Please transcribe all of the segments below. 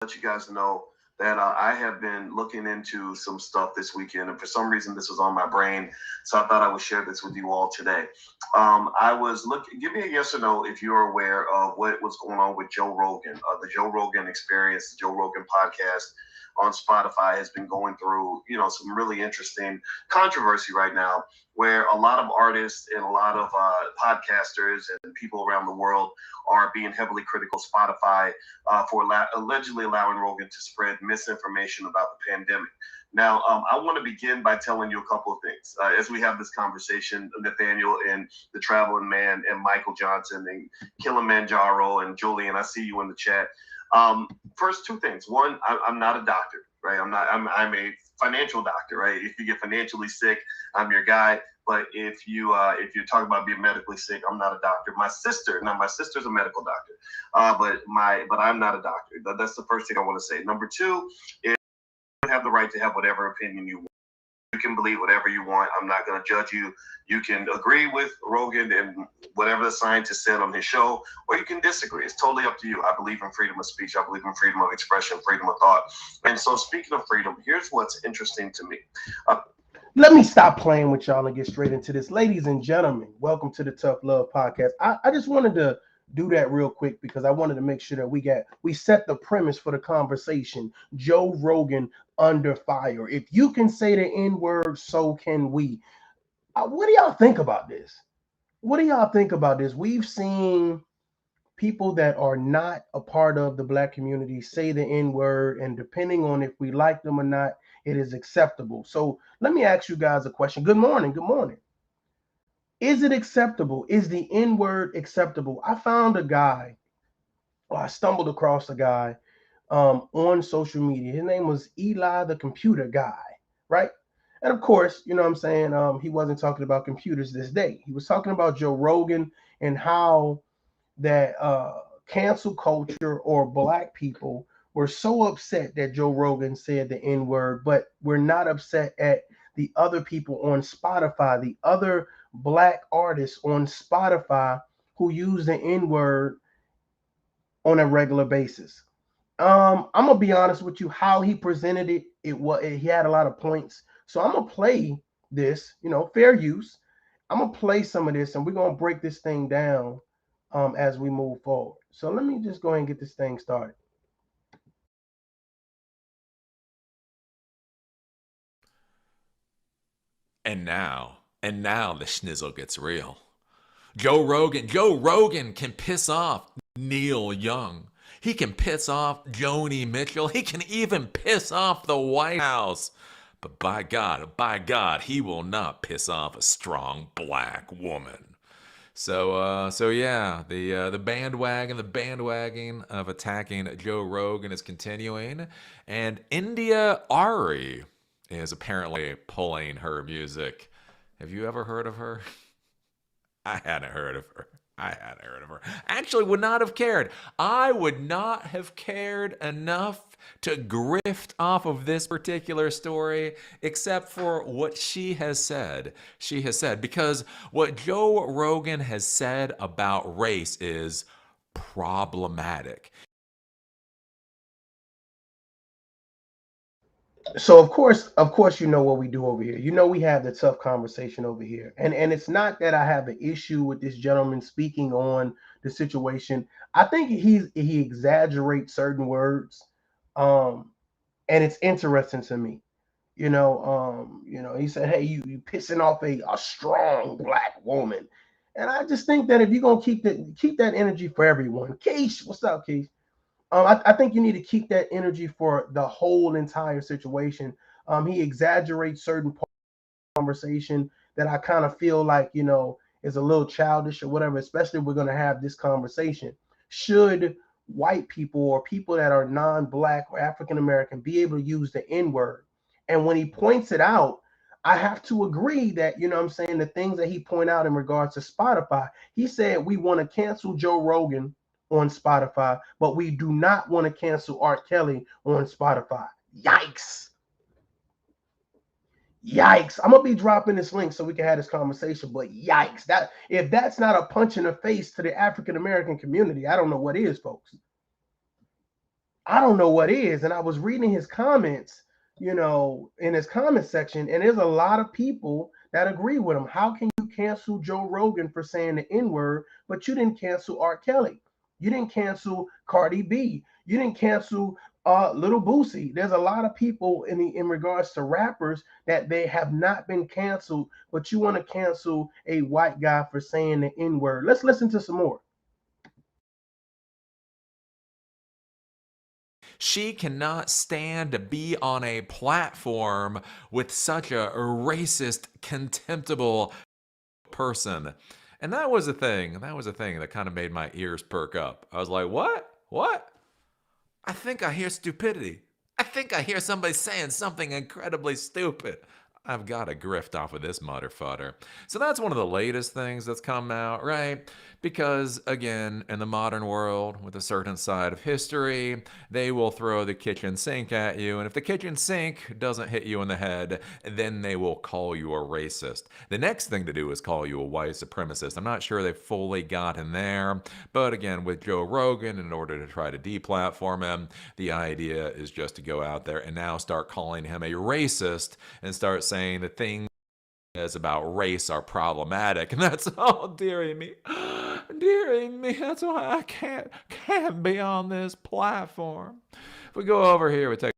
let you guys know that I have been looking into some stuff this weekend, and for some reason, this was on my brain, so I thought I would share this with you all today. I was looking. Give me a yes or no if you're aware of what was going on with Joe Rogan, the Joe Rogan Experience, the Joe Rogan podcast on Spotify has been going through, some really interesting controversy right now, where a lot of artists and a lot of podcasters and people around the world are being heavily critical of Spotify for allegedly allowing Rogan to spread misinformation about the pandemic. Now, I want to begin by telling you a couple of things as we have this conversation. Nathaniel and the Traveling Man and Michael Johnson and Kilimanjaro and Julian, I see you in the chat. First, two things. One, I'm not a doctor, right? I'm a financial doctor, right? If you get financially sick, I'm your guy. But if you're talking about being medically sick, I'm not a doctor. My sister's a medical doctor, but I'm not a doctor. That's the first thing I want to say. Number two is you have the right to have whatever opinion you want. You can believe whatever you want. I'm not going to judge you. You can agree with Rogan and whatever the scientist said on his show, or you can disagree. It's totally up to you. I believe in freedom of speech. I believe in freedom of expression, freedom of thought. And so, speaking of freedom, here's what's interesting to me. Let me stop playing with y'all and get straight into this. Ladies and gentlemen, welcome to the Tough Love Podcast. I just wanted to do that real quick because I wanted to make sure that we set the premise for the conversation. Joe Rogan under fire. If you can say the N-word, so can we. What do y'all think about this? What do y'all think about this? We've seen people that are not a part of the black community say the N-word, and depending on if we like them or not, it is acceptable. So let me ask you guys a question. Good morning. Good morning. Is it acceptable? Is the N-word acceptable? I found a guy, or I stumbled across a guy on social media. His name was Eli the Computer Guy, right? And of course, you know what I'm saying? He wasn't talking about computers this day. He was talking about Joe Rogan and how that cancel culture or black people were so upset that Joe Rogan said the N-word, but we're not upset at the other people on Spotify, the other black artists on Spotify who use the N-word on a regular basis. I'm gonna be honest with you, how he presented it, he had a lot of points. So I'm gonna play this, fair use. I'm gonna play some of this and we're gonna break this thing down as we move forward. So let me just go ahead and get this thing started. And now the schnizzle gets real. Joe Rogan can piss off Neil Young. He can piss off Joni Mitchell. He can even piss off the White House. But by God, he will not piss off a strong black woman. So yeah, the bandwagon of attacking Joe Rogan is continuing, and India Ari is apparently pulling her music. Have you ever heard of her? I hadn't heard of her. Actually, would not have cared. I would not have cared enough to grift off of this particular story, except for what she has said. Because what Joe Rogan has said about race is problematic. So of course, you know what we do over here. We have the tough conversation over here. And it's not that I have an issue with this gentleman speaking on the situation. I think he exaggerates certain words. And it's interesting to me. He said, "Hey, you pissing off a strong black woman." And I just think that if you're gonna keep that energy for everyone. Keish, what's up, Keish? I think you need to keep that energy for the whole entire situation. He exaggerates certain conversation that I kind of feel like, is a little childish or whatever, especially if we're going to have this conversation. Should white people or people that are non-black or African American be able to use the N-word? And when he points it out, I have to agree that, what I'm saying, the things that he point out in regards to Spotify, he said we want to cancel Joe Rogan on Spotify, but we do not want to cancel R. Kelly on Spotify. Yikes. Yikes. I'm gonna be dropping this link so we can have this conversation, but yikes. That if that's not a punch in the face to the African American community, I don't know what is, folks. I don't know what is. And I was reading his comments, you know, in his comment section, and there's a lot of people that agree with him. How can you cancel Joe Rogan for saying the N word, but you didn't cancel R. Kelly? You didn't cancel Cardi B. You didn't cancel Little Boosie. There's a lot of people in regards to rappers that they have not been canceled, but you want to cancel a white guy for saying the N word. Let's listen to some more. She cannot stand to be on a platform with such a racist, contemptible person. And that was a thing. That was a thing that kind of made my ears perk up. I was like, what? What? I think I hear stupidity. I think I hear somebody saying something incredibly stupid. I've got to grift off of this mother fodder. So that's one of the latest things that's come out, right? Because, again, in the modern world, with a certain side of history, they will throw the kitchen sink at you. And if the kitchen sink doesn't hit you in the head, then they will call you a racist. The next thing to do is call you a white supremacist. I'm not sure they fully got in there. But again, with Joe Rogan, in order to try to deplatform him, the idea is just to go out there and now start calling him a racist and start saying the things about race are problematic. And that's, oh, dearie me. Dearie me, that's why I can't be on this platform. If we go over here, we take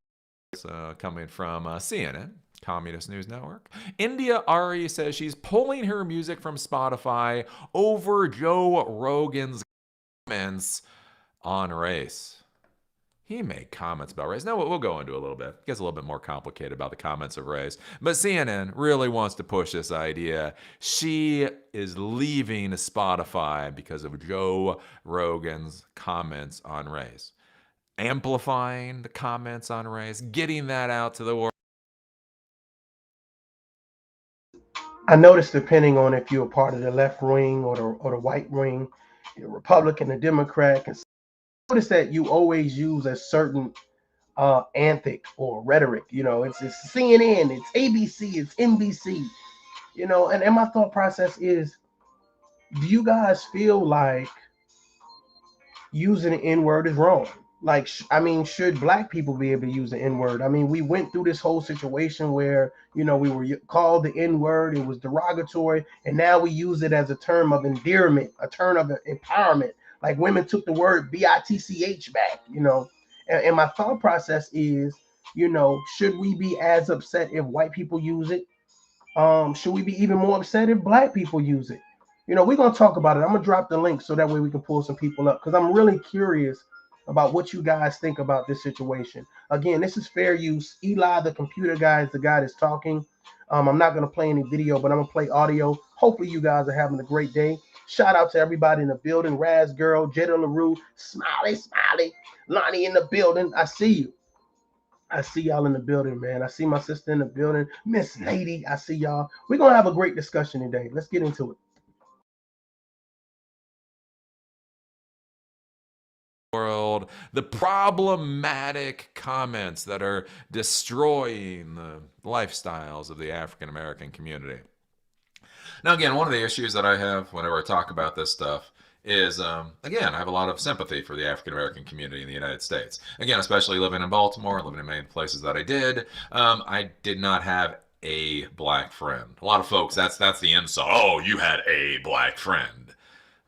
coming from CNN, Communist News Network. India Arie says she's pulling her music from Spotify over Joe Rogan's comments on race. He made comments about race. Now, we'll go into a little bit. It gets a little bit more complicated about the comments of race. But CNN really wants to push this idea. She is leaving Spotify because of Joe Rogan's comments on race. Amplifying the comments on race, getting that out to the world. I noticed, depending on if you're a part of the left wing or the right wing, the Republican, the Democrat, and notice that you always use a certain anthic or rhetoric. You know, it's CNN, it's ABC, it's NBC. You know, and my thought process is, do you guys feel like using the N word is wrong? Like, I mean, should black people be able to use the N word? I mean, we went through this whole situation where, you know, we were called the N word, it was derogatory, and now we use it as a term of endearment, a term of empowerment. Like, women took the word bitch back, you know. And my thought process is, you know, should we be as upset if white people use it? Should we be even more upset if black people use it? You know, we're gonna talk about it. I'm gonna drop the link so that way we can pull some people up, because I'm really curious about what you guys think about this situation. Again, this is fair use. Eli, the computer guy, is the guy that's talking. I'm not gonna play any video, but I'm gonna play audio. Hopefully, you guys are having a great day. Shout out to everybody in the building. Raz Girl, Jada LaRue, Smiley, Lonnie in the building. I see you. I see y'all in the building, man. I see my sister in the building. Miss Lady, I see y'all. We're going to have a great discussion today. Let's get into it. World, the problematic comments that are destroying the lifestyles of the African American community. Now, again, one of the issues that I have whenever I talk about this stuff is, again, I have a lot of sympathy for the African American community in the United States. Again, especially living in Baltimore, living in many places that I did not have a black friend. A lot of folks, that's the insult. Oh, you had a black friend.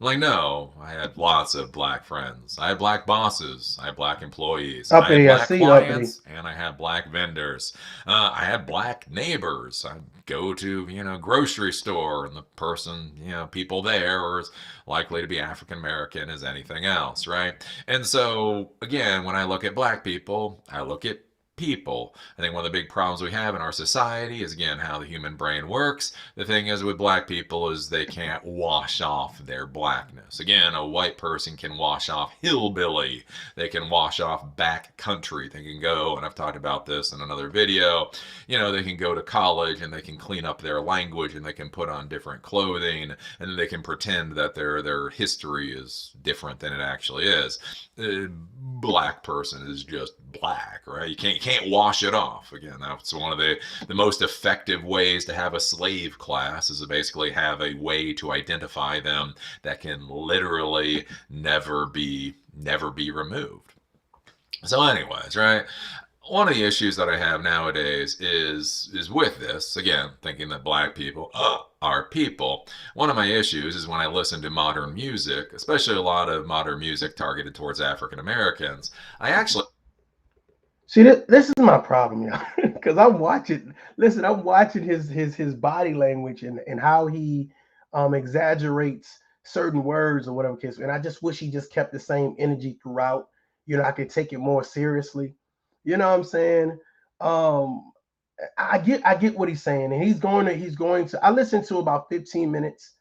I'm like, no, I had lots of black friends. I had black bosses. I had black employees. I had black clients, and I had black vendors. I had black neighbors. I go to, grocery store, and the person, people there are as likely to be African American as anything else, right? And so, again, when I look at black people, I look at people. I think one of the big problems we have in our society is, again, how the human brain works. The thing is with black people is they can't wash off their blackness. Again, a white person can wash off hillbilly. They can wash off back country. They can go, and I've talked about this in another video, they can go to college and they can clean up their language and they can put on different clothing and they can pretend that their history is different than it actually is. Black person is just black, right? You can't wash it off. Again, that's one of the most effective ways to have a slave class, is to basically have a way to identify them that can literally never be removed. So, anyways, right? One of the issues that I have nowadays is with this again, thinking that black people are people. One of my issues is when I listen to modern music, especially a lot of modern music targeted towards African Americans. I actually See, this is my problem, y'all. Because I'm watching. Listen, I'm watching his body language and how he exaggerates certain words or whatever case. And I just wish he just kept the same energy throughout. You know, I could take it more seriously. You know what I'm saying? Um, I get what he's saying, and he's going to. I listened to about 15 minutes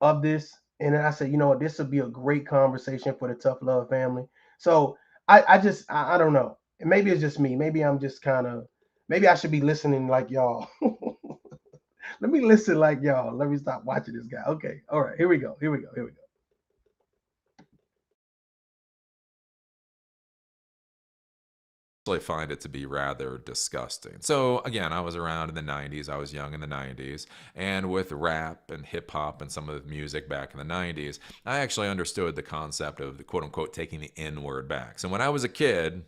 of this, and then I said, you know what, this would be a great conversation for the Tough Love family. So I don't know. Maybe it's just me. Maybe I'm just kind of. Maybe I should be listening like y'all. Let me listen like y'all. Let me stop watching this guy. Okay, all right, here we go. Here we go. Here we go. find it to be rather disgusting. So, again, I was around in the 90s. I was young in the 90s. And with rap and hip hop and some of the music back in the 90s, I actually understood the concept of the quote unquote taking the N word back. So, when I was a kid,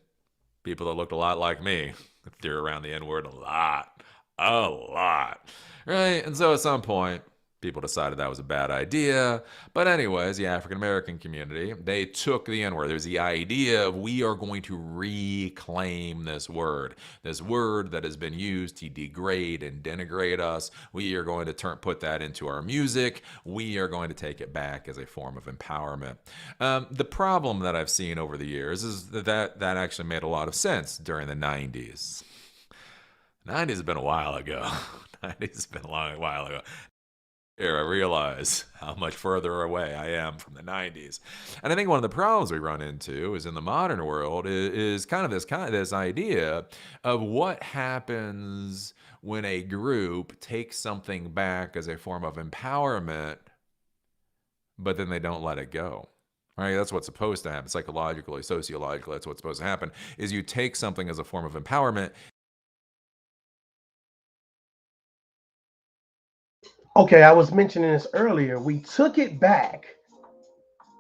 people that looked a lot like me threw around the N word a lot. A lot. Right? And so at some point, people decided that was a bad idea. But anyways, the African American community, they took the N word. There's the idea of we are going to reclaim this word that has been used to degrade and denigrate us. We are going to put that into our music. We are going to take it back as a form of empowerment. The problem that I've seen over the years is that actually made a lot of sense during the 90s. 90s has been a while ago. 90s has been a long while ago. Here I realize how much further away I am from the 90s. And I think one of the problems we run into is in the modern world is kind of this idea of what happens when a group takes something back as a form of empowerment, but then they don't let it go. Right? That's what's supposed to happen psychologically, sociologically. That's what's supposed to happen is you take something as a form of empowerment. Okay, I was mentioning this earlier. We took it back.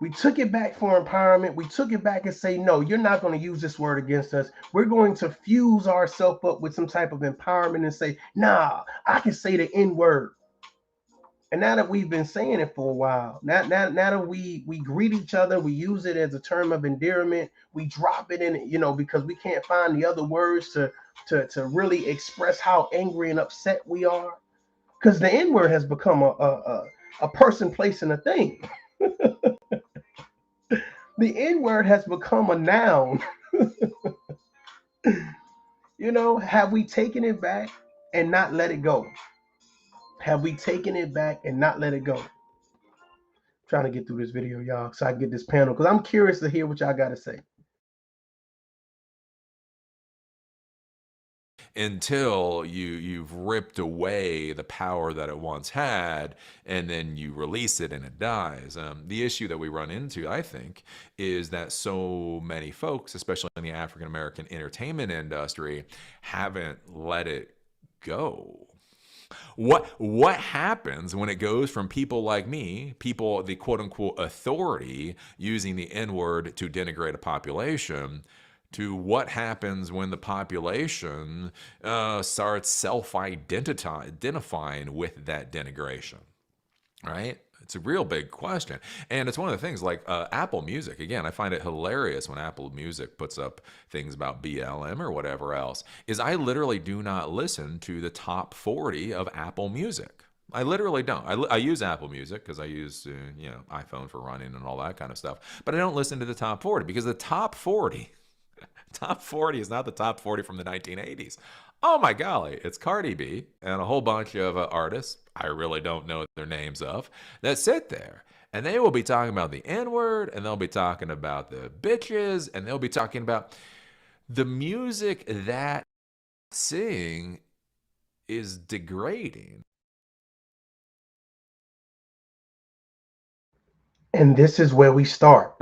We took it back for empowerment. We took it back and say, no, you're not going to use this word against us. We're going to fuse ourselves up with some type of empowerment and say, nah, I can say the N word. And now that we've been saying it for a while, now that we greet each other, we use it as a term of endearment. We drop it in, because we can't find the other words to really express how angry and upset we are. Because the N word has become a person, place, and a thing. The N word has become a noun. Have we taken it back and not let it go? Have we taken it back and not let it go? Trying to get through this video, y'all, so I can get this panel because I'm curious to hear what y'all got to say. Until you've ripped away the power that it once had, and then you release it and it dies. The issue that we run into, I think, is that so many folks, especially in the African American entertainment industry, haven't let it go. What happens when it goes from people like me, people, the quote unquote authority, using the N word to denigrate a population, to what happens when the population starts self-identifying with that denigration, right? It's a real big question. And it's one of the things like Apple Music. Again, I find it hilarious when Apple Music puts up things about BLM or whatever else, is I literally do not listen to the top 40 of Apple Music. I literally don't. I use Apple Music because I use iPhone for running and all that kind of stuff. But I don't listen to the top 40 because the top 40 is not the top 40 from the 1980s. Oh my golly, it's Cardi B and a whole bunch of artists I really don't know their names of that sit there. And they will be talking about the N word, and they'll be talking about the bitches, and they'll be talking about the music that sing is degrading. And this is where we start.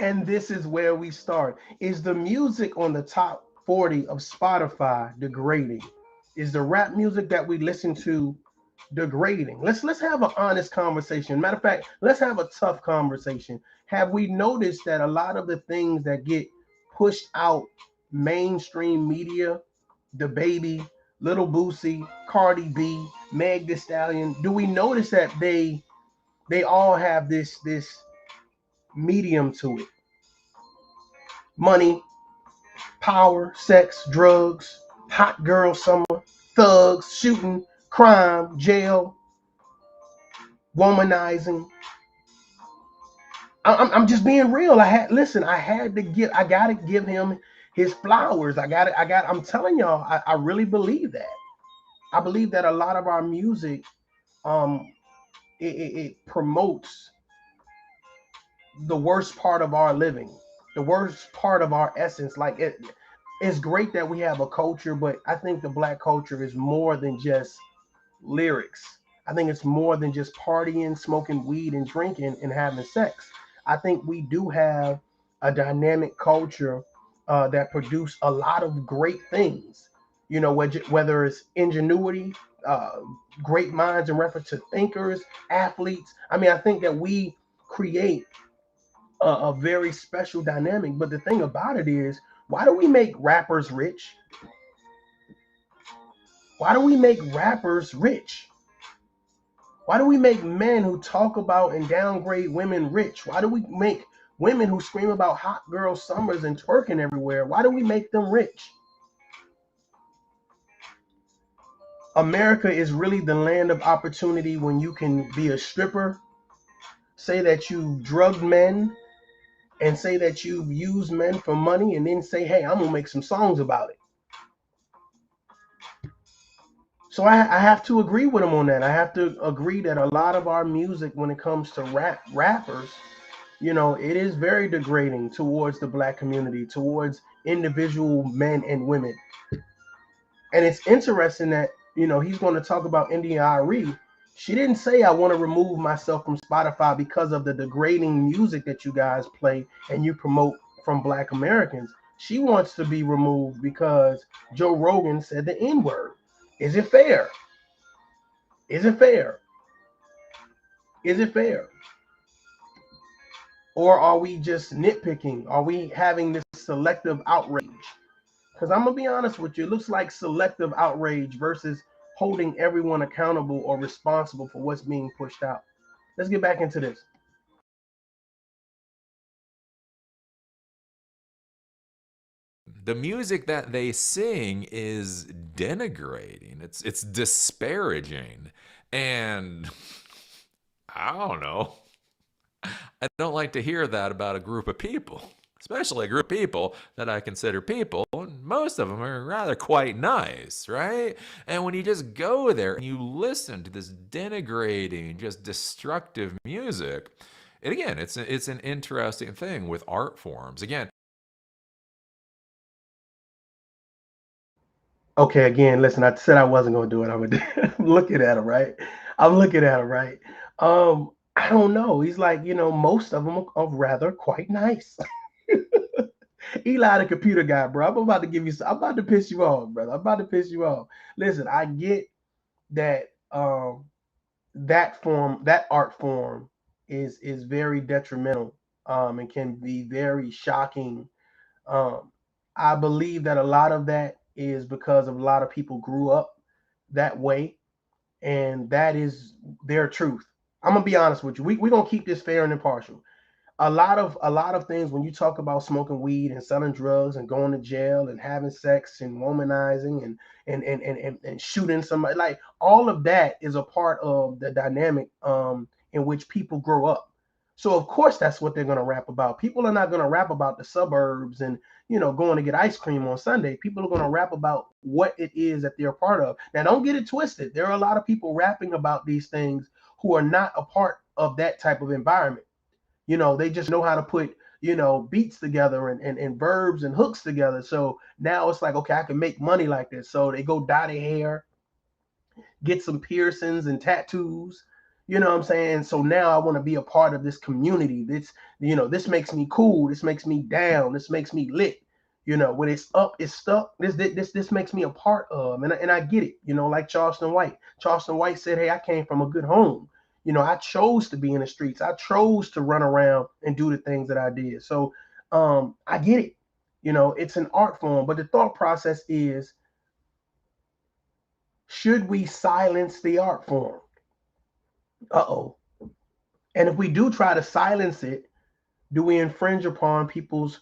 And this is where we start. Is the music on the top 40 of Spotify degrading? Is the rap music that we listen to degrading? Let's have an honest conversation. Matter of fact, let's have a tough conversation. have we noticed that a lot of the things that get pushed out mainstream media, the baby, Little Boosie, Cardi B, Meg Thee Stallion, do we notice that they all have this medium to it? Money, power, sex, drugs, hot girl summer, thugs, shooting, crime, jail, womanizing. I'm just being real. I gotta give him his flowers. I'm telling y'all, I really believe that. I believe that a lot of our music, um, it promotes the worst part of our living, the worst part of our essence. It's great that we have a culture, but I think the black culture is more than just lyrics. I think it's more than just partying, smoking weed, and drinking and having sex. I think we do have a dynamic culture that produce a lot of great things. Whether it's ingenuity, uh, great minds in reference to thinkers, athletes. I mean, I think that we create a very special dynamic. But the thing about it is, why do we make rappers rich? Why do we make rappers rich? Why do we make men who talk about and downgrade women rich? Why do we make women who scream about hot girl summers and twerking everywhere? Why do we make them rich? America is really the land of opportunity when you can be a stripper, say that you've drugged men, and say that you've used men for money, and then say, hey, I'm going to make some songs about it. So I have to agree with him on that. I have to agree that a lot of our music, when it comes to rappers, it is very degrading towards the black community, towards individual men and women. And it's interesting that, he's going to talk about India Arie. She didn't say, I want to remove myself from Spotify because of the degrading music that you guys play and you promote from black Americans. She wants to be removed because Joe Rogan said the N-word. Is it fair? Is it fair? Is it fair? Or are we just nitpicking? Are we having this selective outrage? Because I'm going to be honest with you, it looks like selective outrage versus holding everyone accountable or responsible for what's being pushed out. Let's get back into this. The music that they sing is denigrating. It's disparaging. And I don't know. I don't like to hear that about a group of people, especially a group of people that I consider people. And most of them are rather quite nice, right? And when you just go there and you listen to this denigrating, just destructive music, and again, it's an interesting thing with art forms. Again, Okay, again, listen, I said I wasn't going to do it. I'm looking at him, right? I'm looking at him, right? I don't know. He's like, most of them are rather quite nice. Eli, the computer guy, bro. I'm about to piss you off, brother. I'm about to piss you off. Listen, I get that that art form is very detrimental and can be very shocking. Um, I believe that a lot of that is because of a lot of people grew up that way, and that is their truth. I'm gonna be honest with you. We're gonna keep this fair and impartial. A lot of things when you talk about smoking weed and selling drugs and going to jail and having sex and womanizing and shooting somebody, like all of that is a part of the dynamic in which people grow up. So of course that's what they're going to rap about. People are not going to rap about the suburbs and going to get ice cream on Sunday. People are going to rap about what it is that they're a part of. Now don't get it twisted. There are a lot of people rapping about these things who are not a part of that type of environment. They just know how to put, beats together and verbs and hooks together. So now it's like, okay, I can make money like this. So they go dye their hair, get some piercings and tattoos. You know what I'm saying? So now I want to be a part of this community. This makes me cool. This makes me down. This makes me lit. When it's up, it's stuck. This makes me a part of, and I get it. Like Charleston White. Charleston White said, "Hey, I came from a good home." You know, I chose to be in the streets. I chose to run around and do the things that I did. So I get it. You know, it's an art form, but the thought process is, should we silence the art form? Uh-oh. And if we do try to silence it, do we infringe upon people's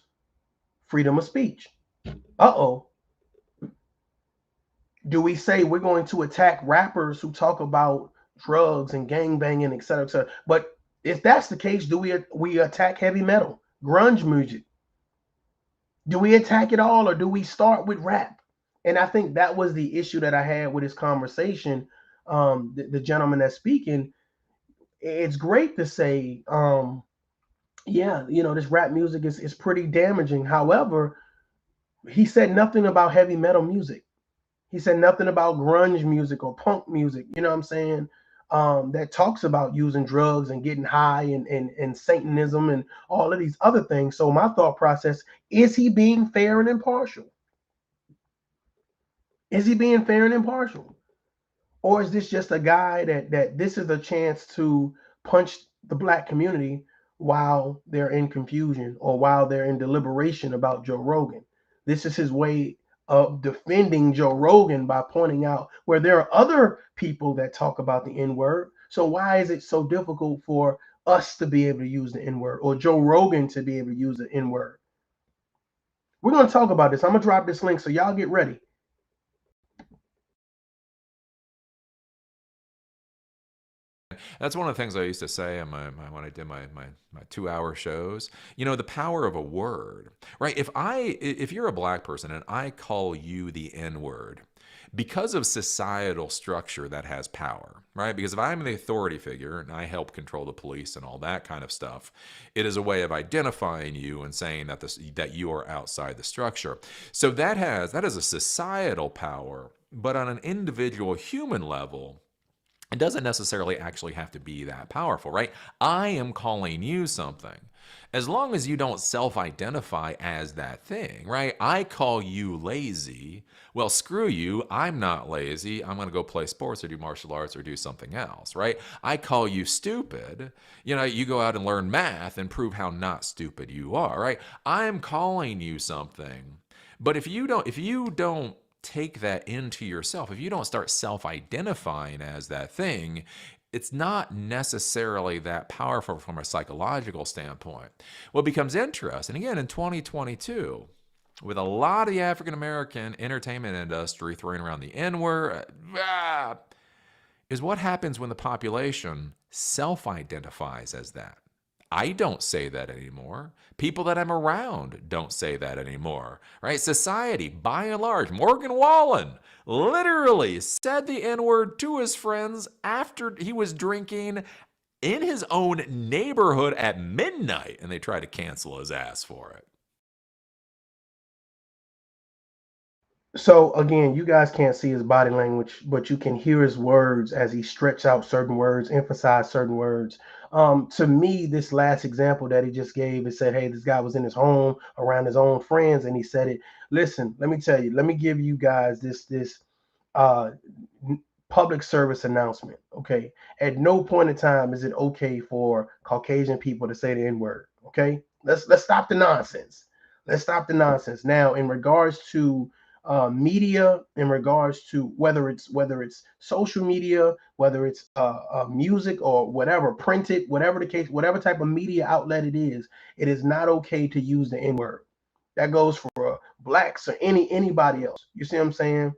freedom of speech? Uh-oh. Do we say we're going to attack rappers who talk about drugs and gang banging, et cetera, et cetera? But if that's the case, do we attack heavy metal, grunge music? Do we attack it all, or do we start with rap? And I think that was the issue that I had with this conversation. The gentleman that's speaking, it's great to say, yeah, you know, this rap music is pretty damaging. However, he said nothing about heavy metal music. He said nothing about grunge music or punk music, you know what I'm saying? That talks about using drugs and getting high and Satanism and all of these other things. So my thought process, is he being fair and impartial? Is he being fair and impartial? Or is this just a guy that this is a chance to punch the black community while they're in confusion or while they're in deliberation about Joe Rogan? This is his way of defending Joe Rogan by pointing out where there are other people that talk about the N-word. So why is it so difficult for us to be able to use the N-word, or Joe Rogan to be able to use the N-word? We're going to talk about this. I'm going to drop this link, so y'all get ready. That's one of the things I used to say in when I did my 2-hour shows. You know, the power of a word, right? If you're a black person and I call you the N-word, because of societal structure that has power, right? Because if I'm the authority figure and I help control the police and all that kind of stuff, it is a way of identifying you and saying that you are outside the structure. So that is a societal power, but on an individual human level, it doesn't necessarily actually have to be that powerful, right? I am calling you something. As long as you don't self-identify as that thing, right? I call you lazy. Well, screw you. I'm not lazy. I'm going to go play sports or do martial arts or do something else, right? I call you stupid. You know, you go out and learn math and prove how not stupid you are, right? I'm calling you something. But if you don't take that into yourself, if you don't start self-identifying as that thing, it's not necessarily that powerful from a psychological standpoint. What becomes interesting, again, in 2022, with a lot of the African American entertainment industry throwing around the N-word, is what happens when the population self-identifies as that. I don't say that anymore. People that I'm around don't say that anymore, right? Society, by and large, Morgan Wallen literally said the N-word to his friends after he was drinking in his own neighborhood at midnight, and they tried to cancel his ass for it. So again, you guys can't see his body language, but you can hear his words as he stretch out certain words, emphasize certain words. To me, this last example that he just gave, it said, hey, this guy was in his home around his own friends, and he said it. Listen, let me tell you, let me give you guys this uh, public service announcement. Okay, at no point in time is it okay for Caucasian people to say the N-word. Okay, let's stop the nonsense. Let's stop the nonsense. Now, in regards to media, in regards to whether it's social media, whether it's music or whatever, printed, whatever the case, whatever type of media outlet it is not okay to use the N-word. That goes for blacks or anybody else. You see what I'm saying?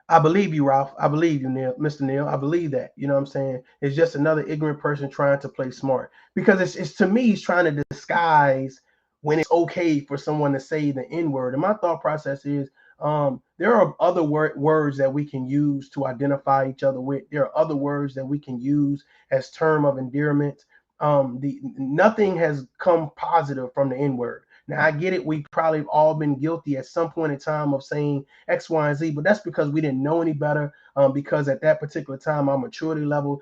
I believe you, Ralph. I believe you, Neil, Mr. Neil. I believe that. You know what I'm saying? It's just another ignorant person trying to play smart, because it's to me, he's trying to disguise when it's okay for someone to say the N-word. And my thought process is, there are other words that we can use to identify each other with. There are other words that we can use as term of endearment. Nothing has come positive from the N-word. Now I get it. We probably have all been guilty at some point in time of saying X, Y, and Z, but that's because we didn't know any better. Because at that particular time, our maturity level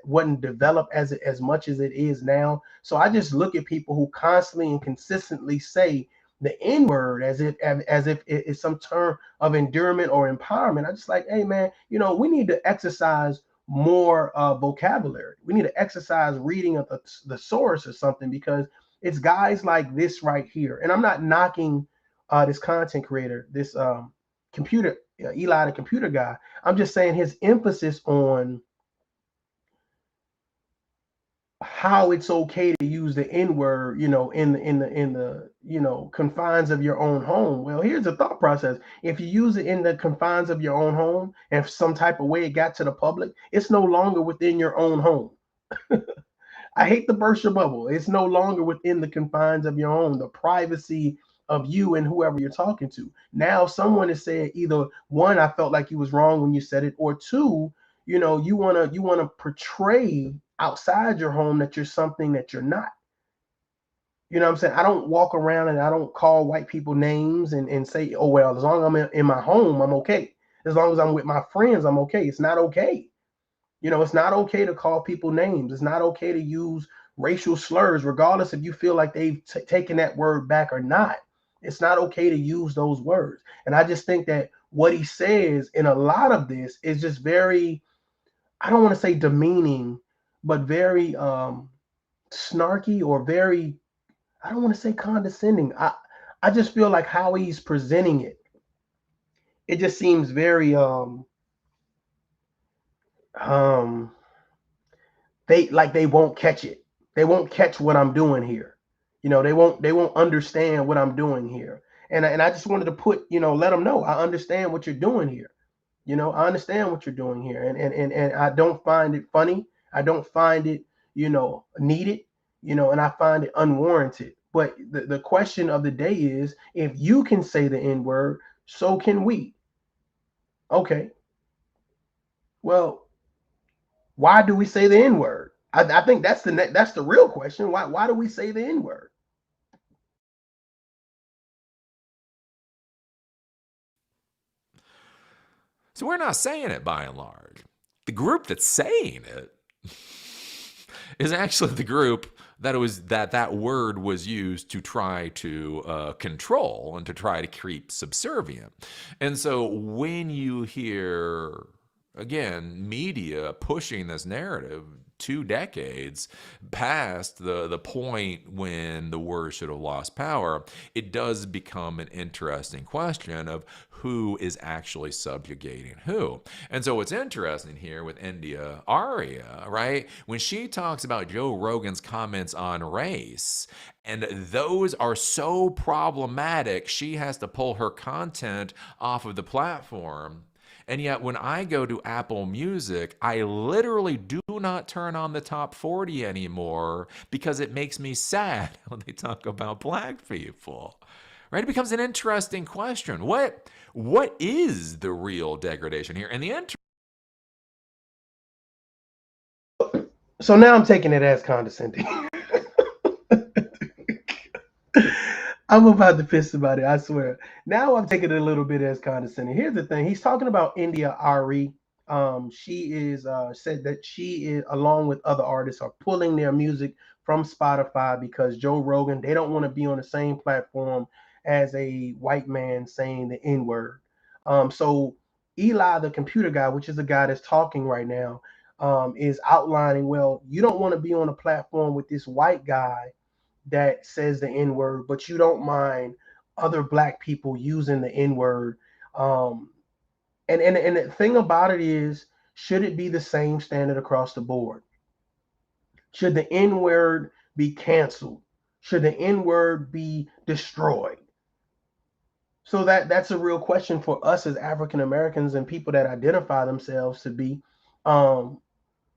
wasn't developed as much as it is now. So I just look at people who constantly and consistently say the N word as if it's some term of endearment or empowerment. I just like, hey man, we need to exercise more vocabulary. We need to exercise reading of the source or something, because it's guys like this right here. And I'm not knocking this content creator, this computer, Eli, the computer guy. I'm just saying his emphasis on how it's okay to use the N word, in the confines of your own home. Well, here's the thought process: if you use it in the confines of your own home, and if some type of way it got to the public, it's no longer within your own home. I hate to burst your bubble. It's no longer within the confines of your home, the privacy of you and whoever you're talking to. Now, someone has said either one, I felt like you was wrong when you said it, or two, you wanna portray outside your home that you're something that you're not. You know what I'm saying? I don't walk around and I don't call white people names and say, oh, well, as long as I'm in my home, I'm okay. As long as I'm with my friends, I'm okay. It's not okay. It's not okay to call people names. It's not okay to use racial slurs, regardless if you feel like they've taken that word back or not. It's not okay to use those words. And I just think that what he says in a lot of this is just very, I don't want to say demeaning, but very snarky, or very, I don't want to say condescending. I just feel like how he's presenting it, it just seems very um they won't catch it. They won't catch what I'm doing here. They won't understand what I'm doing here. And I just wanted to let them know I understand what you're doing here. I understand what you're doing here, and I don't find it funny. I don't find it needed. And I find it unwarranted. But the question of the day is, if you can say the N word, so can we. Okay, well, why do we say the N word? I think that's the real question. Why do we say the N word? So we're not saying it by and large. The group that's saying it is actually the group that word was used to try to control and to try to keep subservient. And so when you hear, again, media pushing this narrative 2 decades past the point when the word should have lost power, it does become an interesting question of who is actually subjugating who. And so what's interesting here with India Aria, right? When she talks about Joe Rogan's comments on race, and those are so problematic, she has to pull her content off of the platform. And yet, when I go to Apple Music, I literally do not turn on the top 40 anymore because it makes me sad when they talk about black people. Right? It becomes an interesting question. What is the real degradation here? And So now I'm taking it as condescending. I'm about to piss about it, I swear. Now I'm taking it a little bit as condescending. Here's the thing. He's talking about India Arie. She is said that she is, along with other artists, are pulling their music from Spotify because Joe Rogan, they don't want to be on the same platform as a white man saying the N-word. So Eli, the computer guy, which is the guy that's talking right now, is outlining, well, you don't want to be on a platform with this white guy that says the N word, but you don't mind other black people using the N word. And the thing about it is, should it be the same standard across the board? Should the N word be canceled? Should the N word be destroyed? So that's a real question for us as African Americans and people that identify themselves to be. Um,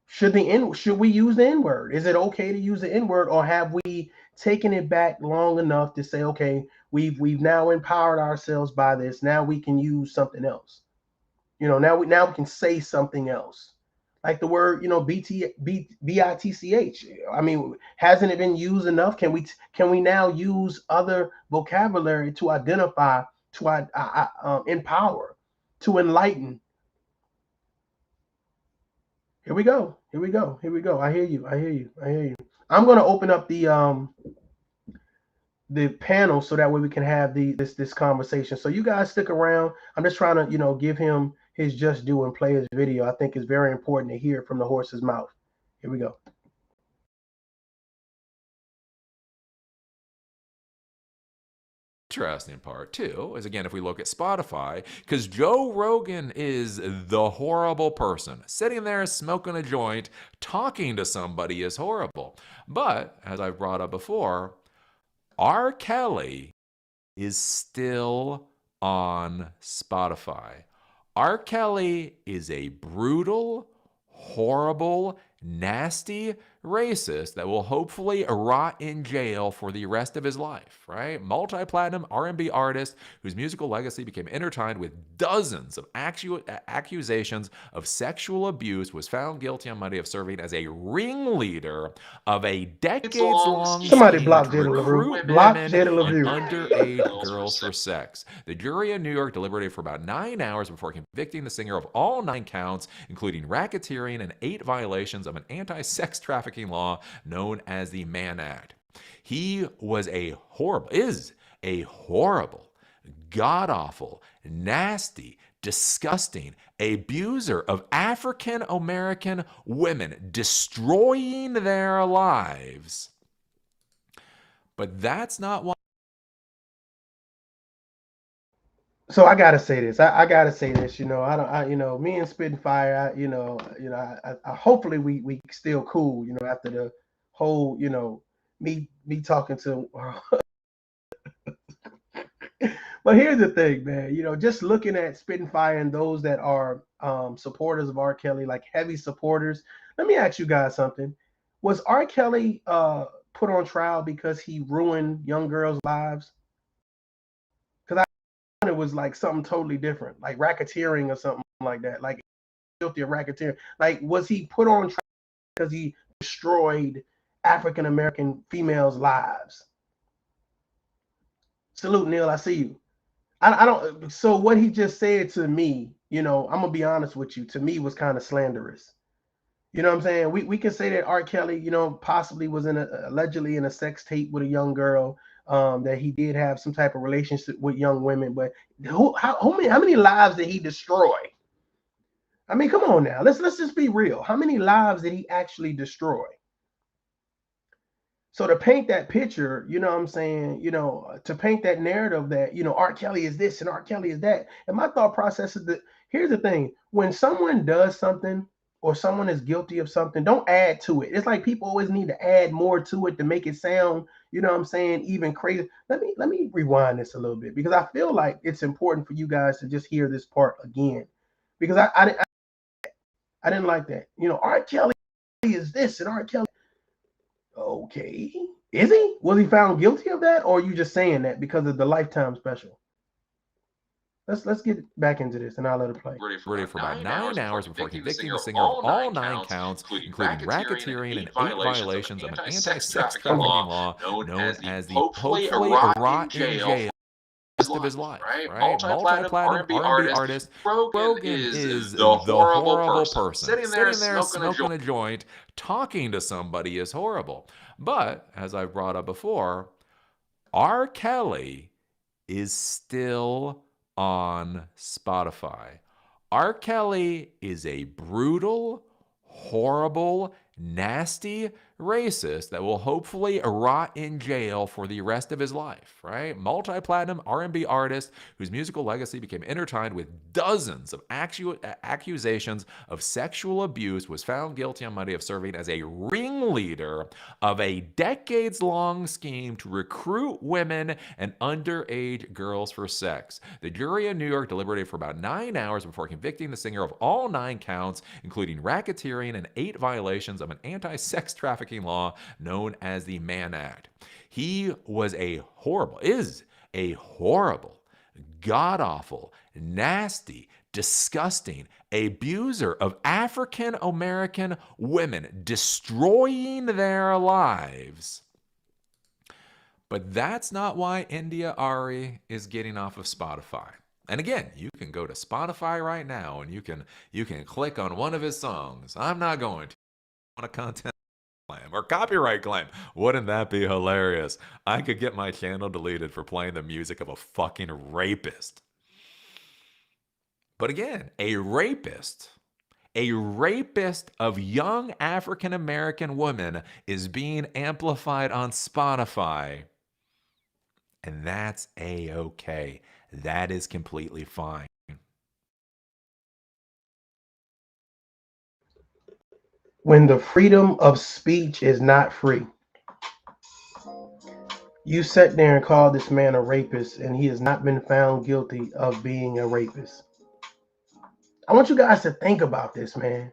should we use the N word? Is it okay to use the N word, or have we taken it back long enough to say, okay, we've now empowered ourselves by this. Now we can use something else. Now we can say something else, like the word bitch. I mean, hasn't it been used enough? Can we now use other vocabulary to identify, to empower, to enlighten? Here we go. Here we go. Here we go. I hear you. I hear you. I hear you. I'm gonna open up the panel so that way we can have this conversation. So you guys stick around. I'm just trying to give him his just due and play his video. I think it's very important to hear it from the horse's mouth. Here we go. Interesting part too is, again, if we look at Spotify, because Joe Rogan is the horrible person. Sitting there smoking a joint, talking to somebody is horrible. But as I've brought up before, R. Kelly is still on Spotify. R. Kelly is a brutal, horrible, nasty racist that will hopefully rot in jail for the rest of his life, right? Multi-platinum R&B artist whose musical legacy became intertwined with dozens of accusations of sexual abuse, was found guilty on Monday of serving as a ringleader of a decades-long Somebody scheme block to Jada recruit LaRue. Block women Jada and LaRue. underage girls for sex. The jury in New York deliberated for about 9 hours before convicting the singer of all 9 counts, including racketeering and 8 violations of an anti-sex trafficking law known as the Mann Act. He is a horrible, god-awful, nasty, disgusting abuser of African American women, destroying their lives. But that's not why. So I gotta say this. I gotta say this. Me and Spitting Fire. I hopefully we still cool. After the whole, me talking to. But here's the thing, man. Just looking at Spitting Fire and those that are supporters of R. Kelly, like heavy supporters. Let me ask you guys something. Was R. Kelly put on trial because he ruined young girls' lives? It was like something totally different, like racketeering or something like that, like guilty of racketeering. Like, was he put on trial because he destroyed African American females' lives? Salute, Neil. I see you. I don't. So what he just said to me, I'm gonna be honest with you. To me, was kind of slanderous. You know what I'm saying? We can say that R. Kelly, possibly was allegedly in a sex tape with a young girl. That he did have some type of relationship with young women, but how many lives did he destroy? I mean, come on now. Let's just be real. How many lives did he actually destroy? So to paint that picture, you know what I'm saying, to paint that narrative that, R. Kelly is this and R. Kelly is that. And my thought process is that, here's the thing. When someone does something or someone is guilty of something, don't add to it. It's like people always need to add more to it to make it sound, even crazy. Let me rewind this a little bit, because I feel like it's important for you guys to just hear this part again, because I didn't like that. R. Kelly is this and R. Kelly. Okay. Is he? Was he found guilty of that? Or are you just saying that because of the Lifetime special? Let's get back into this, and I'll let it play. Ready for about 9 hours before convicting the singer of all 9 counts, including racketeering and 8 violations of an anti-sex trafficking law known as the hopefully rot in jail rest of his life, right? Multi-platinum R&B artist. Rogan is the horrible person. Sitting there smoking a joint, talking to somebody is horrible. But as I've brought up before, R. Kelly is still on Spotify. R. Kelly is a brutal, horrible, nasty racist that will hopefully rot in jail for the rest of his life, right? Multi-platinum R&B artist whose musical legacy became intertwined with dozens of accusations of sexual abuse, was found guilty on Monday of serving as a ringleader of a decades-long scheme to recruit women and underage girls for sex. The jury in New York deliberated for about 9 hours before convicting the singer of all 9 counts, including racketeering and 8 violations of an anti-sex trafficking law known as the Mann Act. He is a horrible, god-awful, nasty, disgusting abuser of African American women, destroying their lives. But that's not why India Arie is getting off of Spotify. And again, you can go to Spotify right now and you can click on one of his songs. I'm not going to. On a content claim or copyright claim. Wouldn't that be hilarious? I could get my channel deleted for playing the music of a fucking rapist. But again, a rapist of young African American women is being amplified on Spotify. And that's a-okay. That is completely fine. When the freedom of speech is not free, you sat there and called this man a rapist, and he has not been found guilty of being a rapist. I want you guys to think about this, man.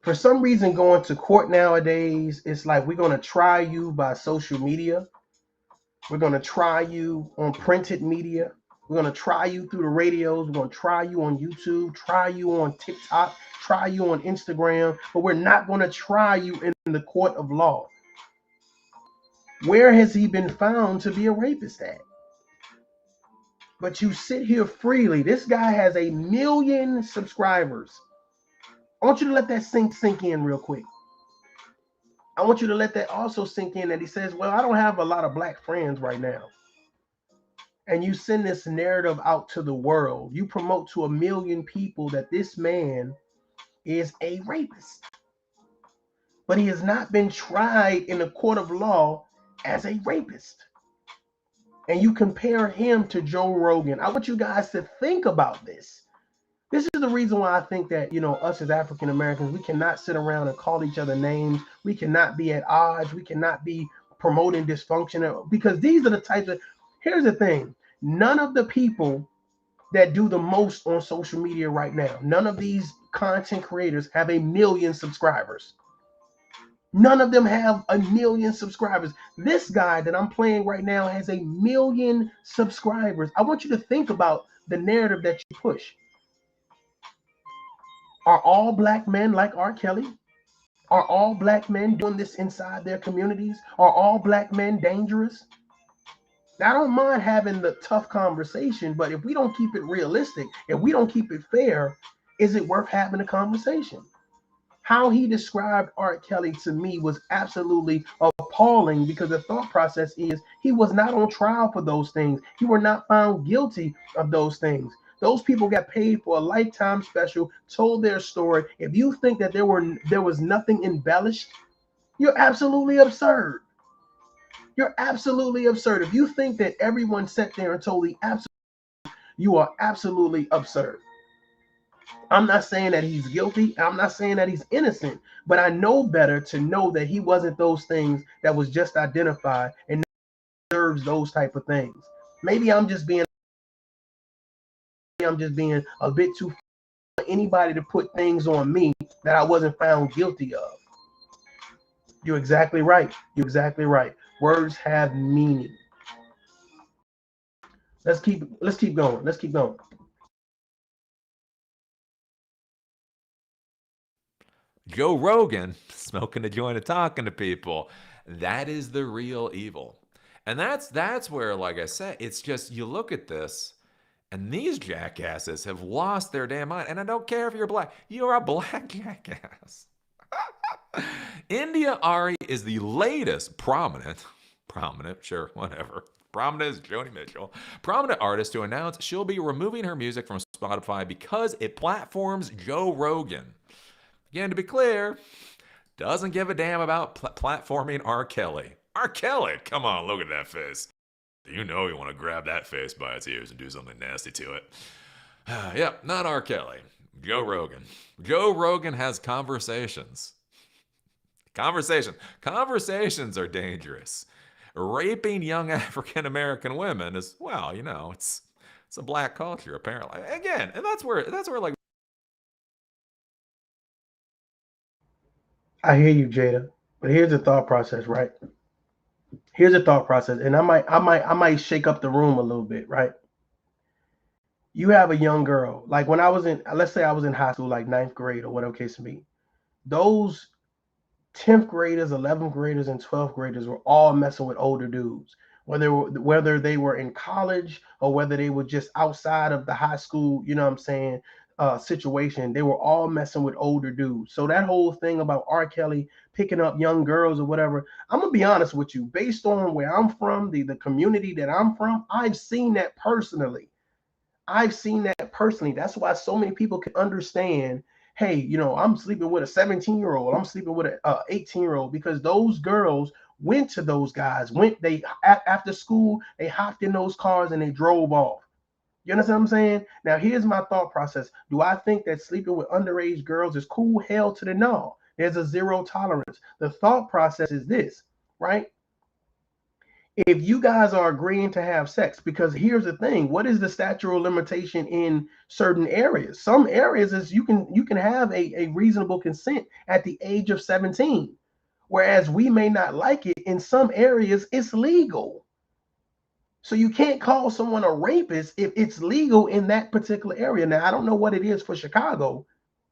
For some reason, going to court nowadays, it's like we're going to try you by social media. We're going to try you on printed media. We're going to try you through the radios. We're going to try you on YouTube, try you on TikTok, try you on Instagram, but we're not going to try you in the court of law. Where has he been found to be a rapist at? But you sit here freely. This guy has 1 million subscribers. I want you to let that sink in real quick. I want you to let that also sink in that he says, well, I don't have a lot of black friends right now. And you send this narrative out to the world. You promote to 1 million people that this man is a rapist. But he has not been tried in a court of law as a rapist. And you compare him to Joe Rogan. I want you guys to think about this. This is the reason why I think that, us as African Americans, we cannot sit around and call each other names. We cannot be at odds. We cannot be promoting dysfunction, because these are the types of, here's the thing. None of the people that do the most on social media right now, none of these content creators have 1 million subscribers. None of them have 1 million subscribers. This guy that I'm playing right now has 1 million subscribers. I want you to think about the narrative that you push. Are all black men like R. Kelly? Are all black men doing this inside their communities? Are all black men dangerous? Now, I don't mind having the tough conversation, but if we don't keep it realistic, if we don't keep it fair, is it worth having a conversation? How he described R. Kelly to me was absolutely appalling, because the thought process is he was not on trial for those things. He were not found guilty of those things. Those people got paid for a lifetime special, told their story. If you think that there was nothing embellished, you're absolutely absurd. You're absolutely absurd. If you think that everyone sat there and told the absolute, you are absolutely absurd. I'm not saying that he's guilty. I'm not saying that he's innocent, but I know better to know that he wasn't those things that was just identified and deserves those type of things. Maybe I'm just being a bit too for anybody to put things on me that I wasn't found guilty of. You're exactly right. You're exactly right. Words have meaning. Let's keep going. Let's keep going. Joe Rogan smoking a joint and talking to people. That is the real evil. And that's where, like I said, it's just, you look at this and these jackasses have lost their damn mind. And I don't care if you're black. You're a black jackass. India Arie is the latest prominent, sure, whatever. Prominent is Joni Mitchell. Prominent artist to announce she'll be removing her music from Spotify because it platforms Joe Rogan. Again, to be clear, doesn't give a damn about platforming R. Kelly. R. Kelly, come on, look at that face. You know you want to grab that face by its ears and do something nasty to it. Yep, not R. Kelly. Joe Rogan. Joe Rogan has conversations. Conversations are dangerous. Raping young African American women is, well, it's a black culture apparently. Again, and that's where like. I hear you, Jada, but here's the thought process, right? Here's the thought process, and I might shake up the room a little bit, right? You have a young girl, like when I was let's say I was in high school, like 9th grade or whatever case may be. Those 10th graders, 11th graders, and 12th graders were all messing with older dudes, whether they were in college or whether they were just outside of the high school, situation. They were all messing with older dudes. So that whole thing about R. Kelly picking up young girls or whatever, I'm gonna be honest with you, based on where I'm from, the community that I'm from, I've seen that personally. I've seen that personally. That's why so many people can understand, hey, I'm sleeping with a 17-year-old, I'm sleeping with a 18-year-old, because those girls went to those guys, after school, they hopped in those cars and they drove off. You understand what I'm saying? Now, here's my thought process. Do I think that sleeping with underage girls is cool? Hell to the no. There's a zero tolerance. The thought process is this, right? If you guys are agreeing to have sex, because here's the thing, what is the statute of limitation in certain areas? Some areas is you can have a reasonable consent at the age of 17, whereas we may not like it. In some areas it's legal. So you can't call someone a rapist if it's legal in that particular area. Now, I don't know what it is for Chicago,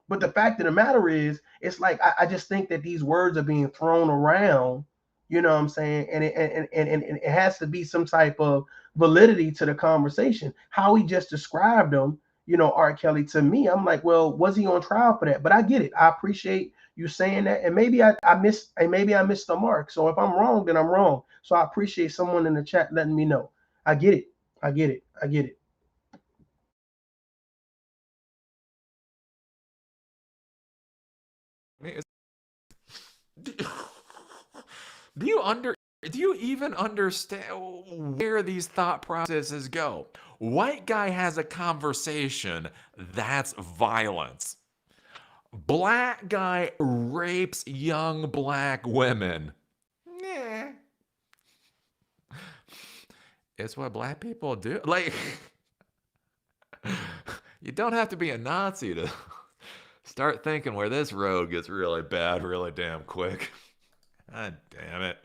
but the fact of the matter is, it's like I just think that these words are being thrown around. You know what I'm saying? And it has to be some type of validity to the conversation. How he just described them, R. Kelly, to me, I'm like, well, was he on trial for that? But I get it. I appreciate you saying that, and maybe I missed the mark. So if I'm wrong, then I'm wrong. So I appreciate someone in the chat letting me know. I get it. I get it. I get it. Do you under do you even understand where these thought processes go? White guy has a conversation, that's violence. Black guy rapes young black women. Nah. It's what black people do. Like, you don't have to be a Nazi to start thinking where this road gets really bad really damn quick. God damn it.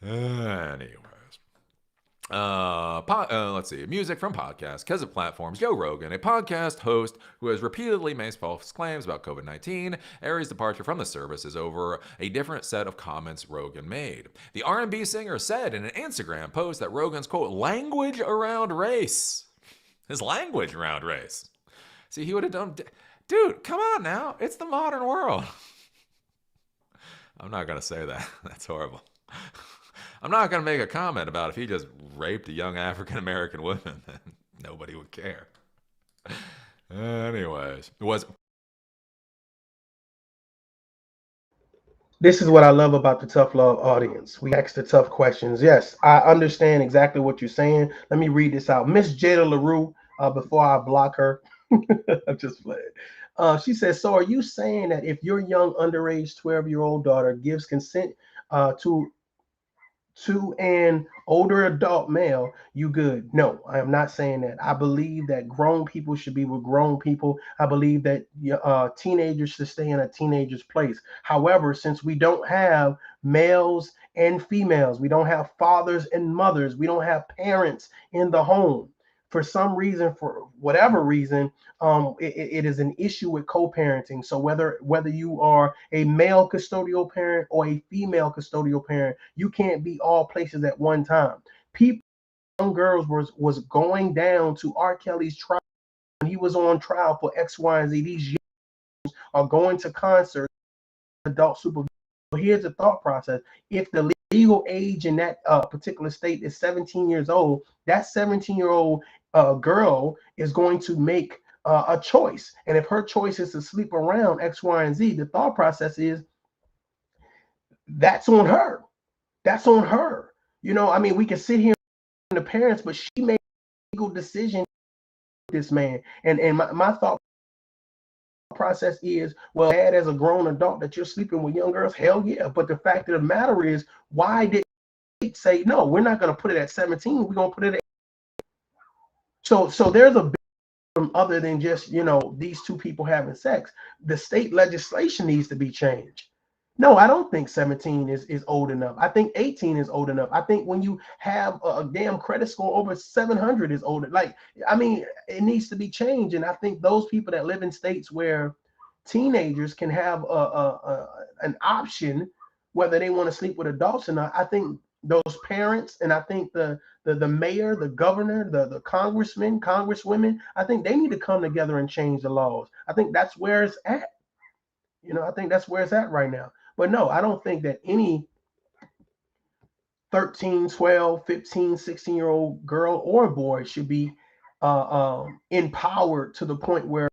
Anyways. Let's see. Music from podcasts, because of platforms. Joe Rogan, a podcast host who has repeatedly made false claims about COVID-19. Arie's departure from the service is over a different set of comments Rogan made. The R&B singer said in an Instagram post that Rogan's, quote, language around race. His language around race. See, he would have done... Dude, come on now. It's the modern world. I'm not going to say that. That's horrible. I'm not going to make a comment about if he just raped a young African-American woman. Then nobody would care. Anyways, This is what I love about the Tough Love audience. We ask the tough questions. Yes, I understand exactly what you're saying. Let me read this out. Miss Jada LaRue, before I block her, I'm just playing. She says, so are you saying that if your young underage 12-year-old daughter gives consent to an older adult male, you good? No, I am not saying that. I believe that grown people should be with grown people. I believe that teenagers should stay in a teenager's place. However, since we don't have males and females, we don't have fathers and mothers, we don't have parents in the home, for some reason, for whatever reason, it is an issue with co-parenting. So whether you are a male custodial parent or a female custodial parent, you can't be all places at one time. People, young girls was going down to R. Kelly's trial when he was on trial for X, Y, and Z. These young are going to concerts, adult supervision. So here's the thought process: if the legal age in that particular state is 17 years old, that 17-year-old girl is going to make a choice. And if her choice is to sleep around X, Y, and Z, the thought process is that's on her. That's on her. I mean, we can sit here and the parents, but she made a legal decision with this man. And my thought process is, well, dad, as a grown adult, that you're sleeping with young girls, hell yeah. But the fact of the matter is, why did they say, no, we're not going to put it at 17, we're going to put it at... So there's a big problem other than just, these two people having sex. The state legislation needs to be changed. No, I don't think 17 is old enough. I think 18 is old enough. I think when you have a damn credit score over 700 is older. Like, I mean, it needs to be changed. And I think those people that live in states where teenagers can have an option whether they want to sleep with adults or not, I think those parents, and I think the mayor, the governor, the congressmen, congresswomen, I think they need to come together and change the laws. I think that's where it's at. I think that's where it's at right now. But no, I don't think that any 13, 12, 15, 16-year-old girl or boy should be empowered to the point where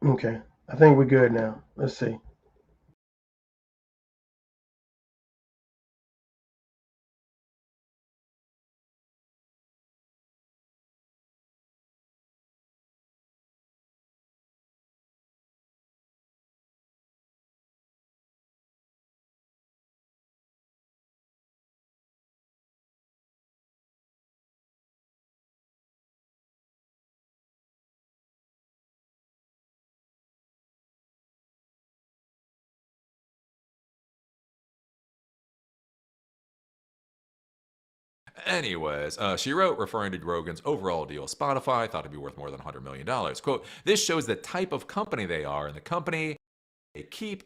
okay, I think we're good now. Let's see. Anyways, she wrote, referring to Rogan's overall deal with Spotify, thought it'd be worth more than $100 million. Quote, this shows the type of company they are and the company they keep.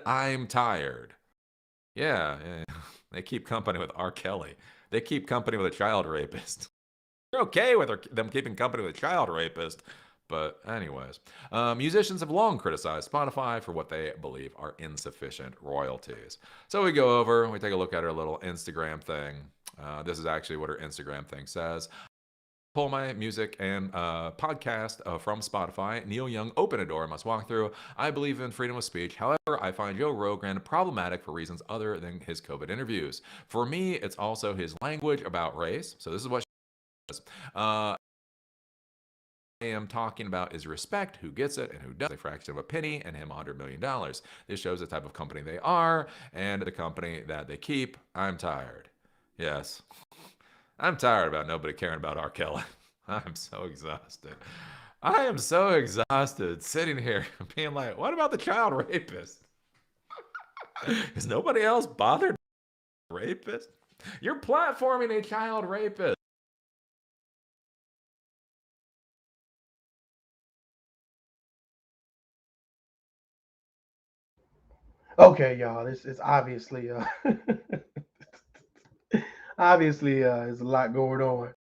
I'm tired. Yeah, they keep company with R. Kelly. They keep company with a child rapist. You're okay with them keeping company with a child rapist. But anyways, musicians have long criticized Spotify for what they believe are insufficient royalties. So we go over, we take a look at her little Instagram thing. This is actually what her Instagram thing says. Pull my music and podcast from Spotify. Neil Young, Open a Door, Must Walk Through. I believe in freedom of speech. However, I find Joe Rogan problematic for reasons other than his COVID interviews. For me, it's also his language about race. So this is what she says. I am talking about is respect, who gets it and who doesn't. A fraction of a penny and him $100 million. This shows the type of company they are and the company that they keep. I'm tired. Yes. I'm tired about nobody caring about R. Kelly. I'm so exhausted. I am so exhausted sitting here being like, what about the child rapist? Is nobody else bothered? Rapist? You're platforming a child rapist. Okay, y'all. This is obviously obviously there's a lot going on.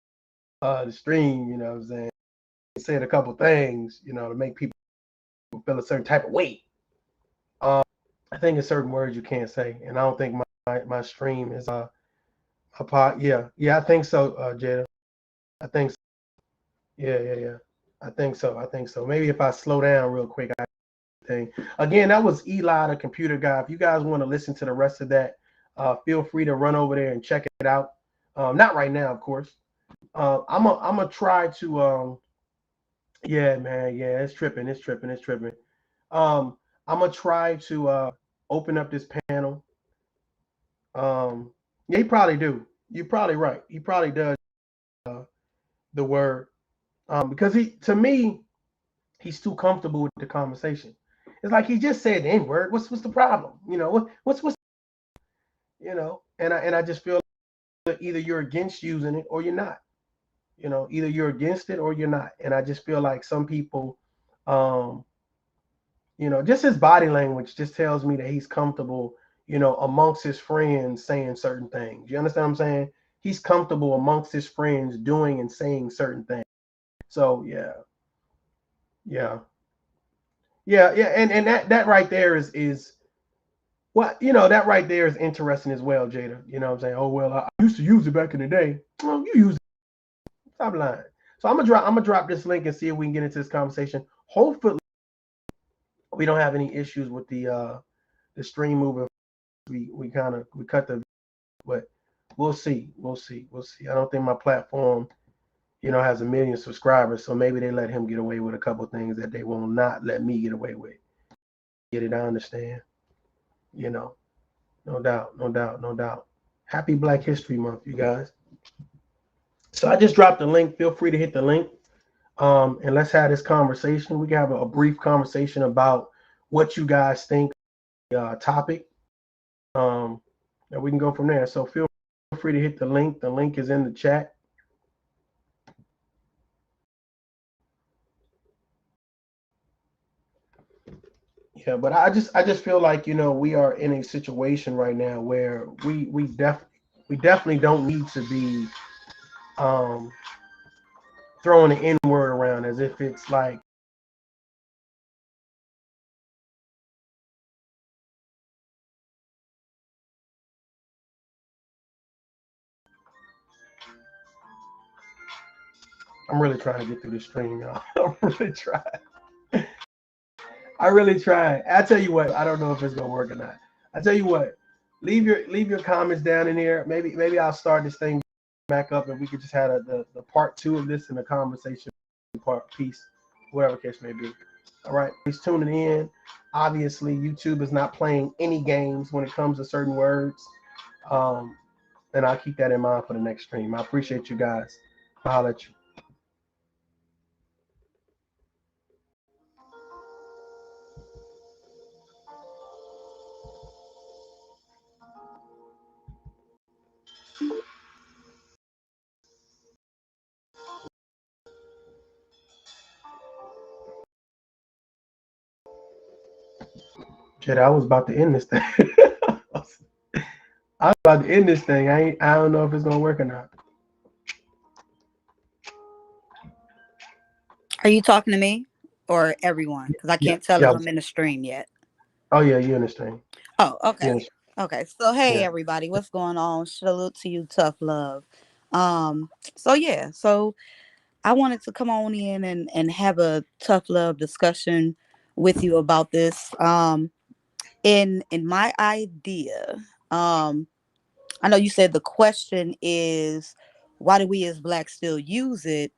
The stream, you know what I'm saying? Said a couple things, you know, to make people feel a certain type of way. I think there's certain words you can't say, and I don't think my stream is a pot. Yeah, I think so, Jada. I think so. Yeah. I think so. Maybe if I slow down real quick, I think. Again, that was Eli, the computer guy. If you guys want to listen to the rest of that, feel free to run over there and check it out. Not right now, of course. I'm gonna try to. Yeah, man. Yeah, it's tripping. I'm gonna try to open up this panel. Yeah, he probably do. You're probably right. He probably does the word. Because to me, he's too comfortable with the conversation. It's like he just said the N word. What's the problem? You know what's you know? And I just feel like either you're against using it or you're not. You know, either you're against it or you're not. And I just feel like some people, um, you know, just his body language just tells me that he's comfortable, you know, amongst his friends saying certain things. You understand what I'm saying? He's comfortable amongst his friends doing and saying certain things. So yeah, yeah, and that right there is what you know. That right there is interesting as well, Jada. You know what I'm saying? Oh well, I used to use it back in the day. Well, you use it. Stop lying. So I'm gonna drop this link and see if we can get into this conversation. Hopefully, we don't have any issues with the stream moving. We kind of we cut the, but we'll see. I don't think my platform, you know, has 1 million subscribers, so maybe they let him get away with a couple things that they will not let me get away with. Get it? I understand. You know, no doubt. Happy Black History Month, you guys. So I just dropped the link. Feel free to hit the link. And let's have this conversation. We can have a brief conversation about what you guys think topic. And we can go from there. So feel free to hit the link. The link is in the chat. Yeah, but I just feel like, you know, we are in a situation right now where we definitely don't need to be um throwing the N word around as if it's like I'm really trying to get through the stream, y'all. I'm really trying. I really try. I tell you what, I don't know if it's gonna work or not. I tell you what, leave your comments down in here. Maybe I'll start this thing back up and we could just have the part two of this in the conversation part piece, whatever case may be. All right, please tuning in. Obviously, YouTube is not playing any games when it comes to certain words. Um, and I'll keep that in mind for the next stream. I appreciate you guys. I'll let you. Jed, I was about to end this thing. I was about to end this thing. I don't know if it's gonna work or not. Are you talking to me or everyone? Because I Yeah, can't tell if yeah. I'm in the stream yet. Oh yeah, you understand. Oh, You okay. understand. Okay. So hey Yeah. everybody, what's going on? Salute to you, tough love. So yeah, so I wanted to come on in and have a tough love discussion with you about this. In my idea, I know you said the question is why do we as blacks still use it?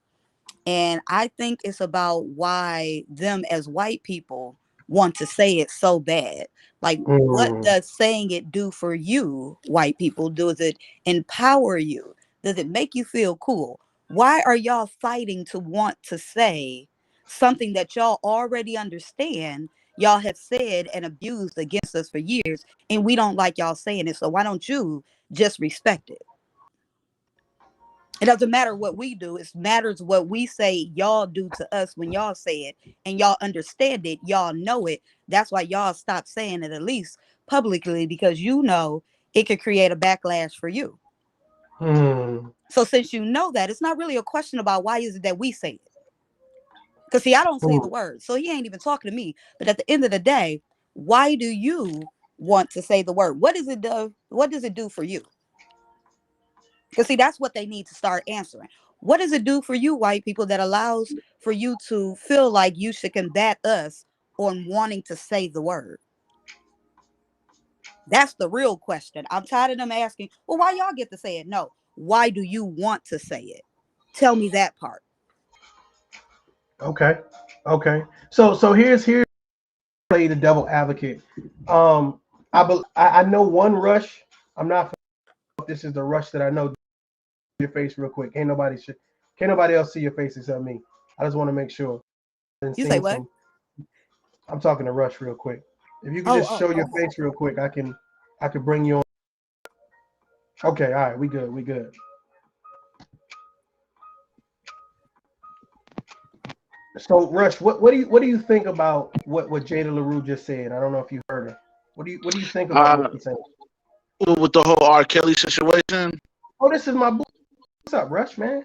And I think it's about why them as white people want to say it so bad. Like, what Mm. does saying it do for you, white people? Does it empower you? Does it make you feel cool? Why are y'all fighting to want to say something that y'all already understand? Y'all have said and abused against us for years, and we don't like y'all saying it. So why don't you just respect it? It doesn't matter what we do. It matters what we say y'all do to us when y'all say it and y'all understand it. Y'all know it. That's why y'all stop saying it at least publicly because you know it could create a backlash for you. Hmm. So since you know that, it's not really a question about why is it that we say it. Because see, I don't say the Hmm. word, so he ain't even talking to me. But at the end of the day, why do you want to say the word? What does it do? What does it do for you? Because see, that's what they need to start answering. What does it do for you, white people, that allows for you to feel like you should combat us on wanting to say the word? That's the real question. I'm tired of them asking, well, why y'all get to say it? No. Why do you want to say it? Tell me that part. Okay. Okay. So here's play the devil advocate. Um, I know one Rush. I'm not sure if this is the Rush that I know. Your face real quick. Can't nobody else see your face except me. I just want to make sure. And You say seen what? some. I'm talking to Rush real quick. If you could Oh, just show your okay. face real quick, I could bring you on. Okay, all right, we good, we good. So Rush, what do you think about what Jada LaRue just said? I don't know if you heard her. What do you think about what Uh, she's saying? with the whole R. Kelly situation. Oh, this is my boy. What's up, Rush, man?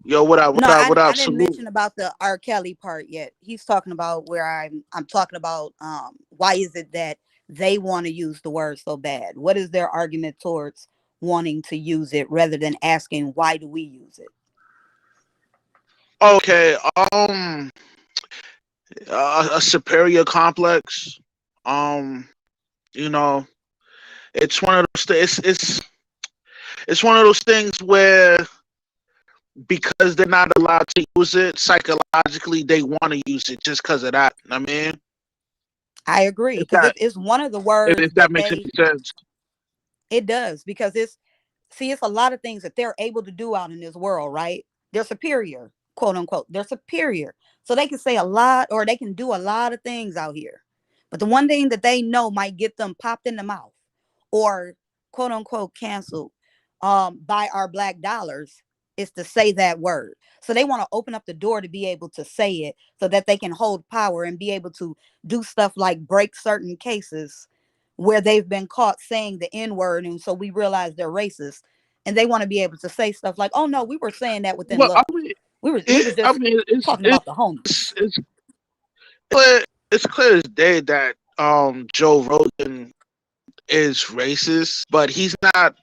Yo, what up? No, What up? What I up? didn't Salute. mention about the R. Kelly part yet. He's talking about where I'm talking about why is it that they want to use the word so bad? What is their argument towards wanting to use it rather than asking why do we use it? Okay. A superior complex. Um, you know, it's one of those. It's one of those things where because they're not allowed to use it psychologically, they want to use it just because of that. I mean, I agree if because that it's one of the words if that that makes any they sense. it does because it's a lot of things that they're able to do out in this world, right? They're superior, quote unquote. They're superior. So they can say a lot or they can do a lot of things out here. But the one thing that they know might get them popped in the mouth or quote unquote canceled by our black dollars is to say that word. So they want to open up the door to be able to say it so that they can hold power and be able to do stuff like break certain cases where they've been caught saying the N word. And so we realize they're racist. And they want to be able to say stuff like, oh no, we were saying that within Well, I love. mean, We was I just mean, talking about the homies. it's clear. It's clear as day that Joe Rogan is racist, but he's not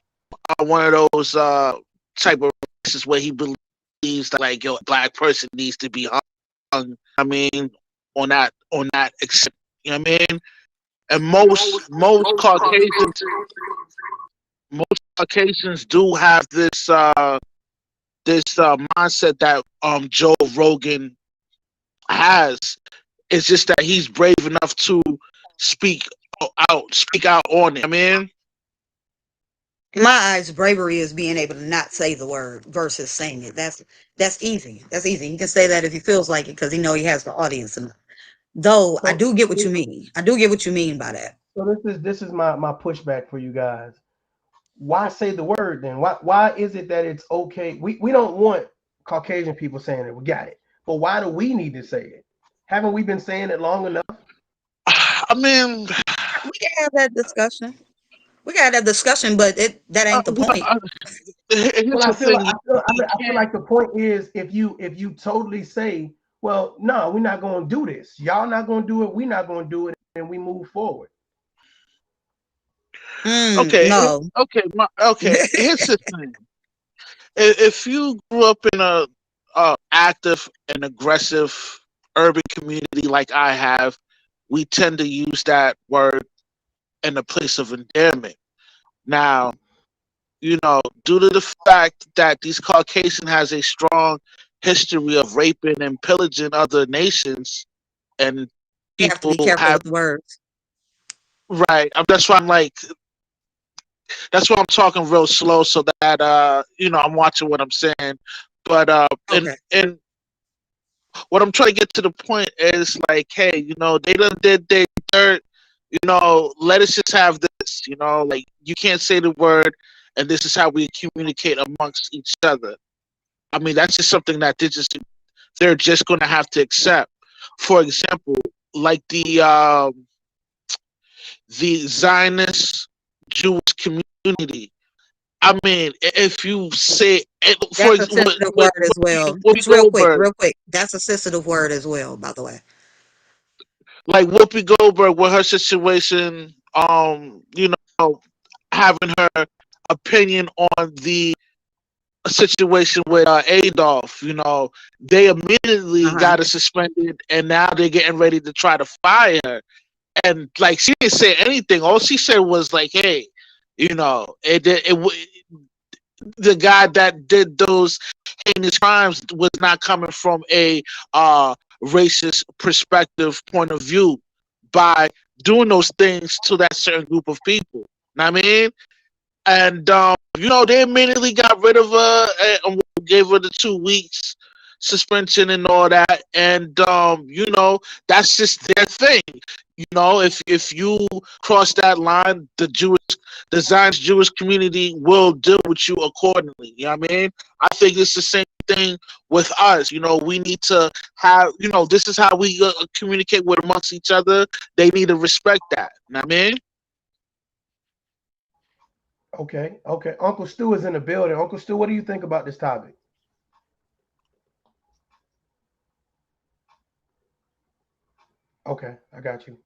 one of those type of racists where he believes that like yo, a black person needs to be hung. I mean, on that except you know what I mean. And most Caucasians do have this mindset that Joe Rogan has. It's just that he's brave enough to speak speak out on it. I mean, In my eyes, bravery is being able to not say the word versus saying it. That's easy. That's easy. He can say that if he feels like it because he know he has the audience. And though I So do get what you mean. I do get what you mean by that. so this is my pushback for you guys. Why say the word then? Why is it that it's okay? We don't want Caucasian people saying it. We got it. But why do we need to say it? Haven't we been saying it long enough? I mean, We can have that discussion. We can have that discussion, but that ain't the well, point. here's Well, I the feel like thing: I feel like the point is if you totally say, well, no, we're not going to do this. Y'all not going to do it. We're not going to do it, and we move forward. No. Okay. Here's the thing: if you grew up in a active and aggressive urban community like I have, we tend to use that word in a place of endearment. Now, due to the fact that these Caucasian has a strong history of raping and pillaging other nations, and You have to people be careful have with the words. right. That's why I'm talking real slow so that I'm watching what I'm saying. But Okay. and what I'm trying to get to the point is like, hey, they done did their dirt. Let us just have this. Like you can't say the word, and this is how we communicate amongst each other. I mean, that's just something that they're just going to have to accept. For example, like the Zionist Jewish community. I mean, if you say for That's a sensitive with word as well. Whoopi Just real quick, Goldberg, real quick. That's a sensitive word as well, by the way. like Whoopi Goldberg with her situation, having her opinion on the situation with Adolf, they immediately Uh-huh. got her suspended, and now they're getting ready to try to fire her. And like she didn't say anything. All she said was like, "Hey, the guy that did those heinous crimes was not coming from a racist perspective point of view by doing those things to that certain group of people." Know what I mean? And they immediately got rid of her and gave her the 2 weeks suspension and all that. And that's just their thing. If you cross that line, the Zionist Jewish community will deal with you accordingly. You know what I mean? I think it's the same thing with us. We need to have, this is how we communicate with amongst each other. They need to respect that. You know what I mean? Okay, okay. Uncle Stu is in the building. Uncle Stu, what do you think about this topic? Okay, I got you.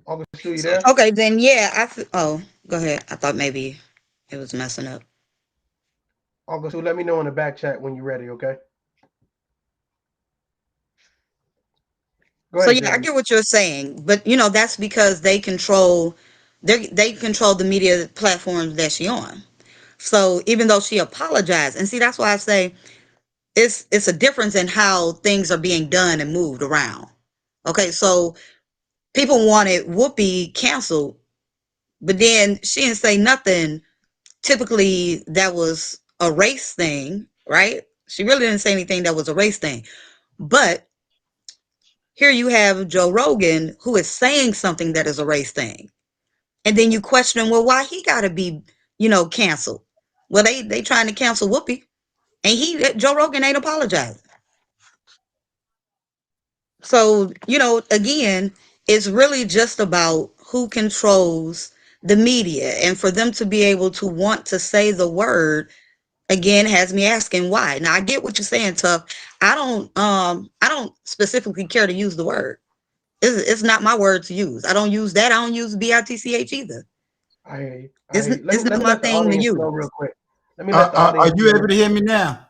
Uncle Stu, you there? Okay, then yeah, oh, go ahead. I thought maybe it was messing up. Uncle Stu, let me know in the back chat when you're ready, okay? Go So ahead, yeah, I Jeremy. get what you're saying, but that's because they control the media platforms that she on. So even though she apologized, and see that's why I say it's a difference in how things are being done and moved around. Okay, so people wanted Whoopi canceled, but then she didn't say nothing. Typically, that was a race thing, right? She really didn't say anything that was a race thing. But here you have Joe Rogan who is saying something that is a race thing. And then you question, well, why he got to be, canceled? Well, they trying to cancel Whoopi, and Joe Rogan ain't apologizing. So, again, it's really just about who controls the media. And for them to be able to want to say the word again has me asking why. Now I get what you're saying, Tough. I don't specifically care to use the word. It's not my word to use. I don't use that. I don't use bitch either. I hear you. I It's, hear you. it's Let not me my let the thing to audience use. know real quick. Let me let the Are audience you able know. to hear me now?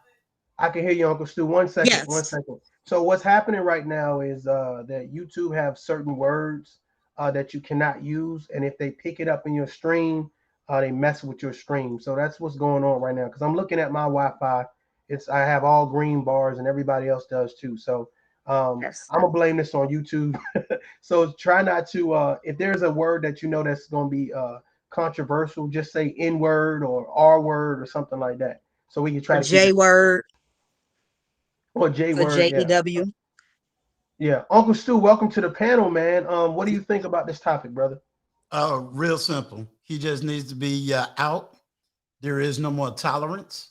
I can hear you, Uncle Stu. One second, one Yes. second. So what's happening right now is that YouTube have certain words that you cannot use, and if they pick it up in your stream, they mess with your stream. So that's what's going on right now. Because I'm looking at my Wi-Fi, I have all green bars, and everybody else does too. So Yes. I'm gonna blame this on YouTube. So try not to. If there's a word that you know that's gonna be controversial, just say N word or R word or something like that. So we can try Or to keep J it. word Or J or word, yeah. JEW. Yeah. Uncle Stu, welcome to the panel, man. What do you think about this topic, brother? Real simple. He just needs to be out. There is no more tolerance.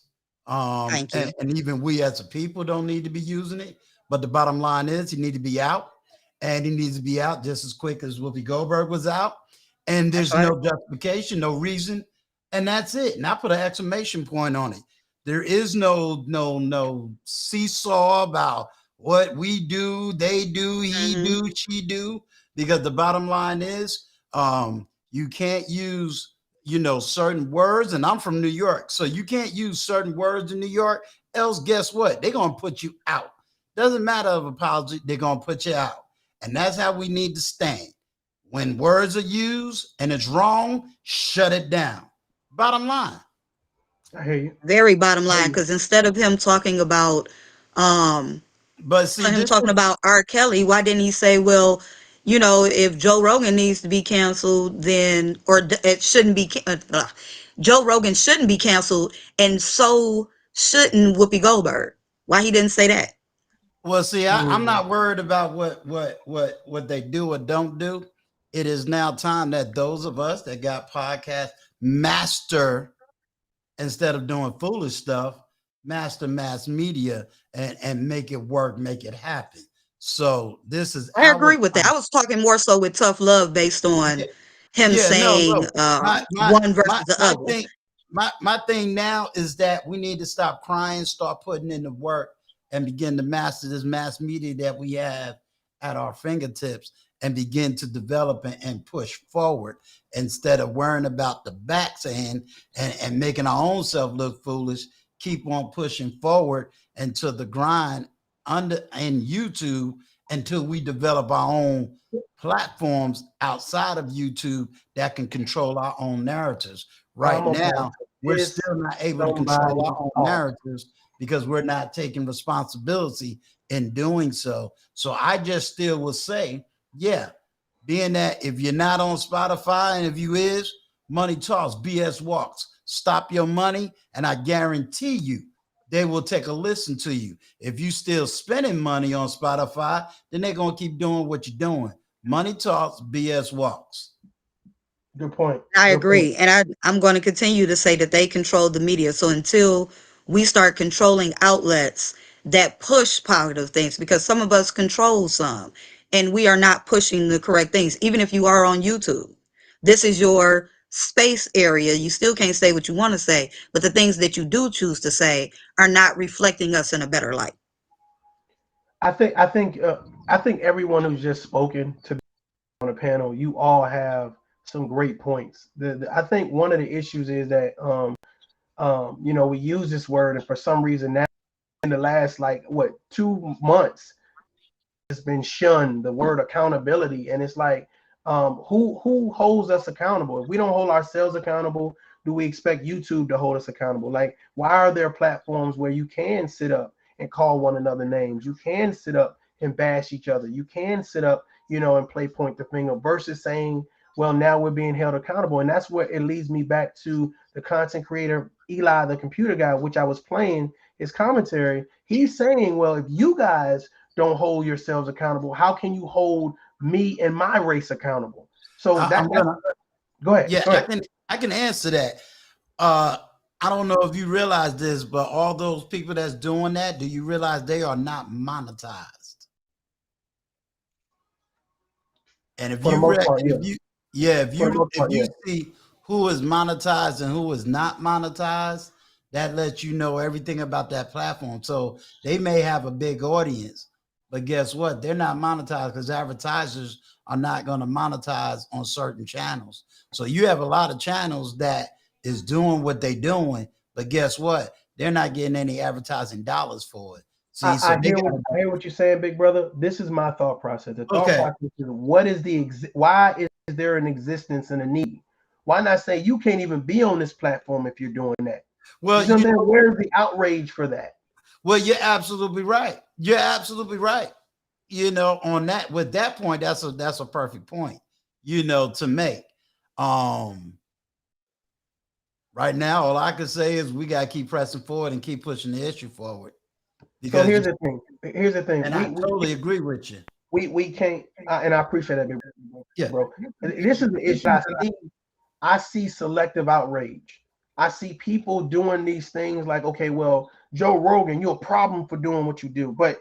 Thank you. And even we as a people don't need to be using it. But the bottom line is he needs to be out. And he needs to be out just as quick as Whoopi Goldberg was out. And That's there's right. no justification, no reason. And that's it. And I put an exclamation point on it. There is no seesaw about what we do, they do, he Mm-hmm. do, she do. Because the bottom line is you can't use certain words, and I'm from New York, so you can't use certain words in New York, else guess what, they're going to put you out. Doesn't matter of apology, they're going to put you out. And that's how we need to stand. When words are used and it's wrong, shut it down. Bottom line. I hear you. Very bottom I hear line, you. because instead of him talking about um But see, him this talking about R. Kelly, why didn't he say, well, if Joe Rogan needs to be canceled, then, or it shouldn't be, Joe Rogan shouldn't be canceled, and so shouldn't Whoopi Goldberg. Why he didn't say that? well, see, I'm Mhm. not worried about what they do or don't do. It is now time that those of us that got podcasts master, instead of doing foolish stuff, master mass media and make it work, make it happen. So this is I our agree with that. I was talking more so with tough love based on yeah, him yeah, no, saying no. My my one my versus the my other. thing my thing now is that we need to stop crying, start putting in the work, and begin to master this mass media that we have at our fingertips and begin to develop and push forward instead of worrying about the backside and making our own self look foolish. Keep on pushing forward until the grind under in YouTube until we develop our own platforms outside of YouTube that can control our own narratives. Right I'm about now, to we're piss still not able to control somebody our own off. narratives because we're not taking responsibility in doing so. So I just still will say, yeah, being that if you're not on Spotify and if you is, money talks, BS walks. Stop your money, and I guarantee you they will take a listen to you. If you still spending money on Spotify, then they're gonna keep doing what you're doing. Money talks, BS walks. Good point. I Good point. agree. And I'm going to continue to say that they control the media. So until we start controlling outlets that push positive things, because some of us control some and we are not pushing the correct things, even if you are on YouTube. This is your space area. You still can't say what you want to say, but the things that you do choose to say are not reflecting us in a better light. I think everyone who's just spoken to be on a panel, you all have some great points. I think one of the issues is that we use this word, and for some reason now in the last like what 2 months, it's been shunned. The word accountability, and it's like, who holds us accountable? If we don't hold ourselves accountable, do we expect YouTube to hold us accountable? Like, why are there platforms where you can sit up and call one another names? You can sit up and bash each other. You can sit up, and play point the finger versus saying, well, now we're being held accountable. And that's where it leads me back to the content creator, Eli, the computer guy, which I was playing his commentary. He's saying, well, if you guys don't hold yourselves accountable, how can you hold me and my race accountable? So I'm gonna go ahead. yeah, Go ahead. I can answer that. I don't know if you realize this, but all those people that's doing that, do you realize they are not monetized? And if For the you most part, yeah. if you yeah, For the most if part, you yeah. see who is monetized and who is not monetized, that lets you know everything about that platform. So they may have a big audience, but guess what? They're not monetized because advertisers are not going to monetize on certain channels. So you have a lot of channels that is doing what they're doing, but guess what? They're not getting any advertising dollars for it. See, so I they hear got what you're saying, big brother. This is my thought process. The thought okay. process is, what is why is there an existence and a need? Why not say you can't even be on this platform if you're doing that? You Well, see what I'm you saying? know, Where's the outrage for that? well, you're absolutely right. You're absolutely right. On that with that point, that's a perfect point, to make. Um, right now, all I can say is we gotta keep pressing forward and keep pushing the issue forward. So Because here's the thing. Here's the thing. and I totally agree with you. We can't, and I appreciate that, Yeah. bro. This is the issue I see. I see selective outrage. I see people doing these things like, okay, well, Joe Rogan, you're a problem for doing what you do. But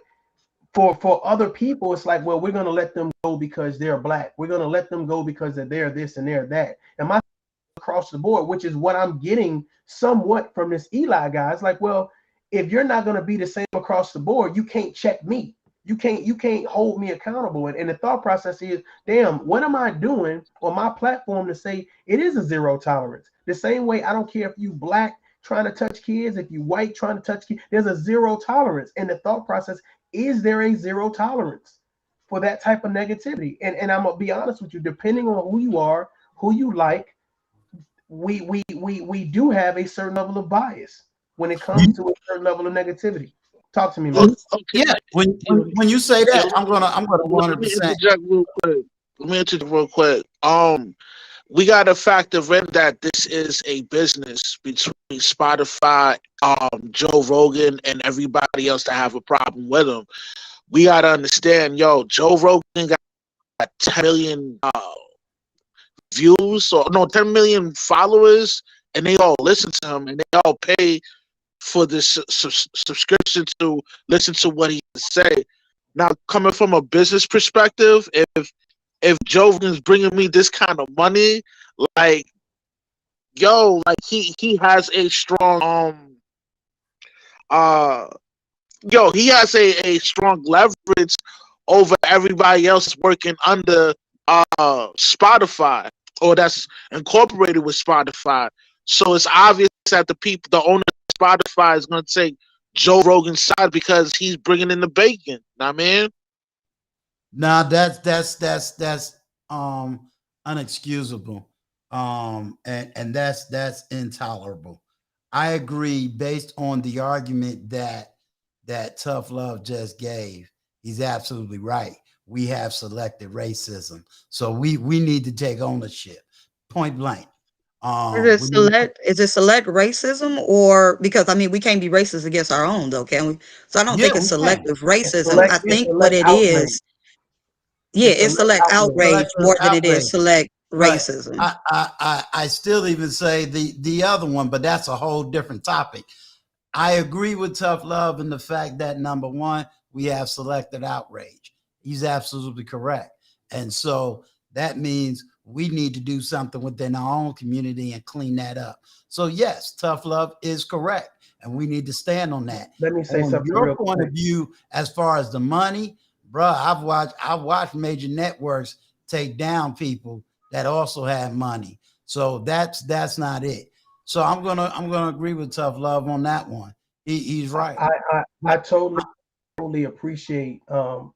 for other people, it's like, well, we're gonna let them go because they're black. We're gonna let them go because they're this and they're that. And my across the board, which is what I'm getting somewhat from this Eli guy. It's like, well, if you're not gonna be the same across the board, you can't check me. You can't hold me accountable. And the thought process is, damn, what am I doing on my platform to say it is a zero tolerance? The same way I don't care if you black trying to touch kids, if you white trying to touch kids, there's a zero tolerance. And the thought process, is there a zero tolerance for that type of negativity? And I'm gonna be honest with you, depending on who you are, who you like, we do have a certain level of bias when it comes to a certain level of negativity. Talk to me, man. Okay. Yeah. When you say Yeah, that, I'm gonna let me 100%. interject real quick. Let me interject real quick. We got to factor in that this is a business between Spotify, Joe Rogan, and everybody else that have a problem with him. We got to understand, Joe Rogan got 10 million views, or no, 10 million followers, and they all listen to him, and they all pay for this subscription to listen to what he has to say. Now, coming from a business perspective, if Joe Rogan's bringing me this kind of money, like like he has a strong uh he has a strong leverage over everybody else working under Spotify, or that's incorporated with Spotify. So it's obvious that the owner of Spotify is going to take Joe Rogan's side because he's bringing in the bacon. Know what I mean? Now that's unexcusable. And that's intolerable. I agree based on the argument that Tough Love just gave. He's absolutely right. We have selective racism. So we need to take ownership. Point blank. We need to, Is it select racism, or because I mean we can't be racist against our own though, can we? So I don't yeah, think it's we can. selective racism. I It's think what select it outrage. is, yeah, It's it's select select outrage. outrage Selective more than it is outrage. select But racism. I still even say the other one, but that's a whole different topic. I agree with Tough Love in the fact that number one, we have selected outrage. He's absolutely correct. And so that means we need to do something within our own community and clean that up. So yes, Tough Love is correct. And we need to stand on that. Let me say On something your real point quick. of view, as far as the money, bro, I've watched major networks take down people that also have money. So that's not it. So I'm gonna agree with Tough Love on that one. He's right. I totally appreciate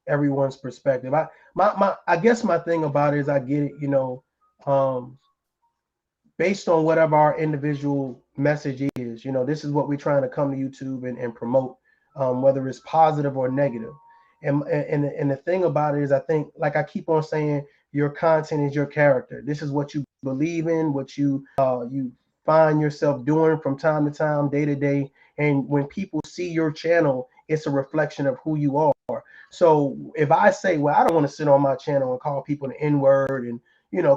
everyone's perspective. I guess my thing about it is I get it, um, based on whatever our individual message is, this is what we're trying to come to YouTube and promote, whether it's positive or negative. And the thing about it is, I think, like I keep on saying, your content is your character. This is what you believe in, what you find yourself doing from time to time, day to day. And when people see your channel, it's a reflection of who you are. So if I say, well, I don't want to sit on my channel and call people the N word and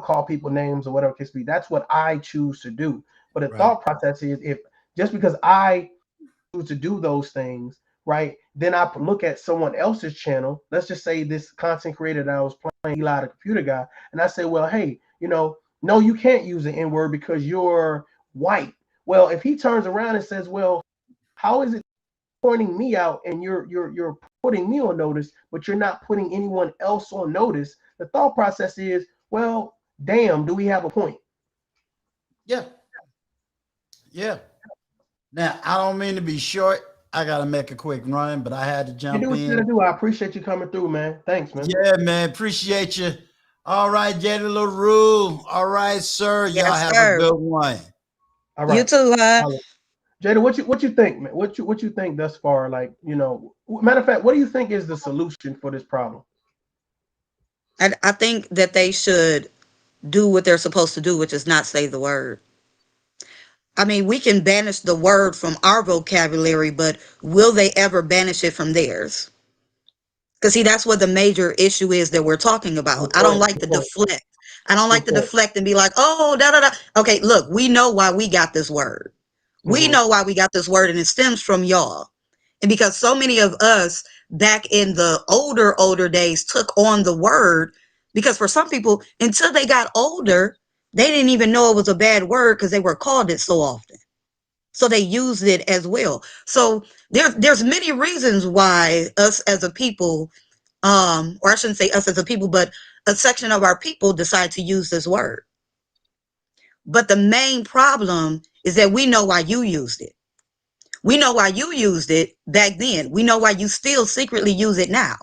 call people names or whatever it can be. That's what I choose to do. But the Right. thought process is, if just because I choose to do those things, right, then I look at someone else's channel. Let's just say this content creator that I was playing, Eli the computer guy, and I say, well, hey, no, you can't use the N word because you're white. Well, if he turns around and says, well, how is it pointing me out and you're putting me on notice, but you're not putting anyone else on notice? The thought process is, well, damn, do we have a point? Yeah. Yeah. Now I don't mean to be short. I gotta make a quick run, but I had to You do jump what you gotta in. do. I appreciate you coming through, man. Thanks, man. Yeah, man. Appreciate you. All right, Jada LaRue. All right, sir. Y'all Yes, have a sir. good one. All You right. too, huh? Jada, what you think, man? What you think thus far? Like, matter of fact, what do you think is the solution for this problem? I think that they should do what they're supposed to do, which is not say the word. I mean, we can banish the word from our vocabulary, but will they ever banish it from theirs? Because see, that's what the major issue is that we're talking about. Good I don't point. like Good to point. deflect. I don't like Good to point. deflect and be like, oh, da da da. Okay, look, we know why we got this word. We Mm-hmm. know why we got this word, and it stems from y'all. And because so many of us back in the older days took on the word, because for some people, until they got older, they didn't even know it was a bad word because they were called it so often. So they used it as well. So there's many reasons why us as a people, or I shouldn't say us as a people, but a section of our people decide to use this word. But the main problem is that we know why you used it. We know why you used it back then. We know why you still secretly use it now.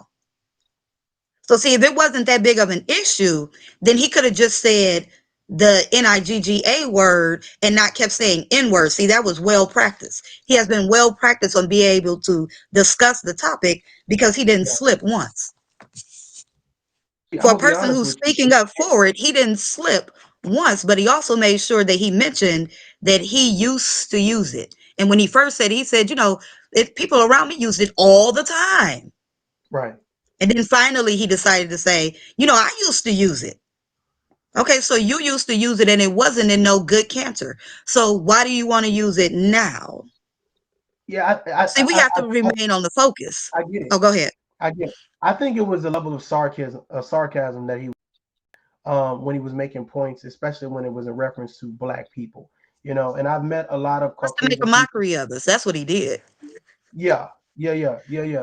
So see, if it wasn't that big of an issue, then he could have just said the NIGGA word and not kept saying N word. See, that was well practiced. He has been well practiced on being able to discuss the topic because he didn't Yeah. slip once. I'm For a gonna be person honest who's with you. speaking up for it, he didn't slip once, but he also made sure that he mentioned that he used to use it. And when he first said, he said, people around me used it all the time. Right. And then finally he decided to say, I used to use it. Okay, so you used to use it and it wasn't in no good cancer. So why do you want to use it now? Yeah, See, we have to remain on the focus. I get it. Oh, go ahead. I get. I think it was a level of sarcasm that he when he was making points, especially when it was in reference to black people. And I've met a lot of Just to make a Caucasian people. mockery of us. That's what he did. Yeah, yeah.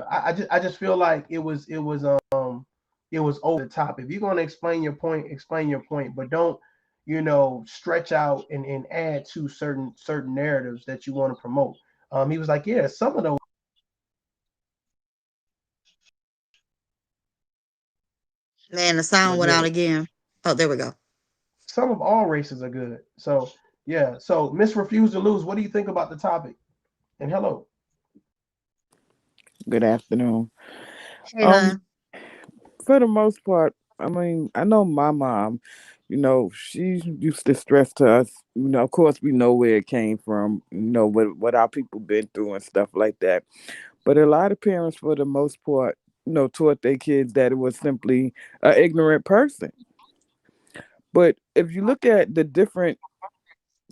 I just feel like it was over the top. If you're gonna explain your point, but don't stretch out and add to certain narratives that you want to promote. He was like, yeah, some of those. Man, the sound But went yeah, out again. Oh, there we go. some of all races are good. So yeah. So Miss Refuse to Lose, what do you think about the topic? And hello. Good afternoon. Hey, Um, hon. for the most part, I mean, I know my mom, she used to stress to us, of course we know where it came from, what our people been through and stuff like that. But a lot of parents, for the most part, taught their kids that it was simply an ignorant person. But if you look at the different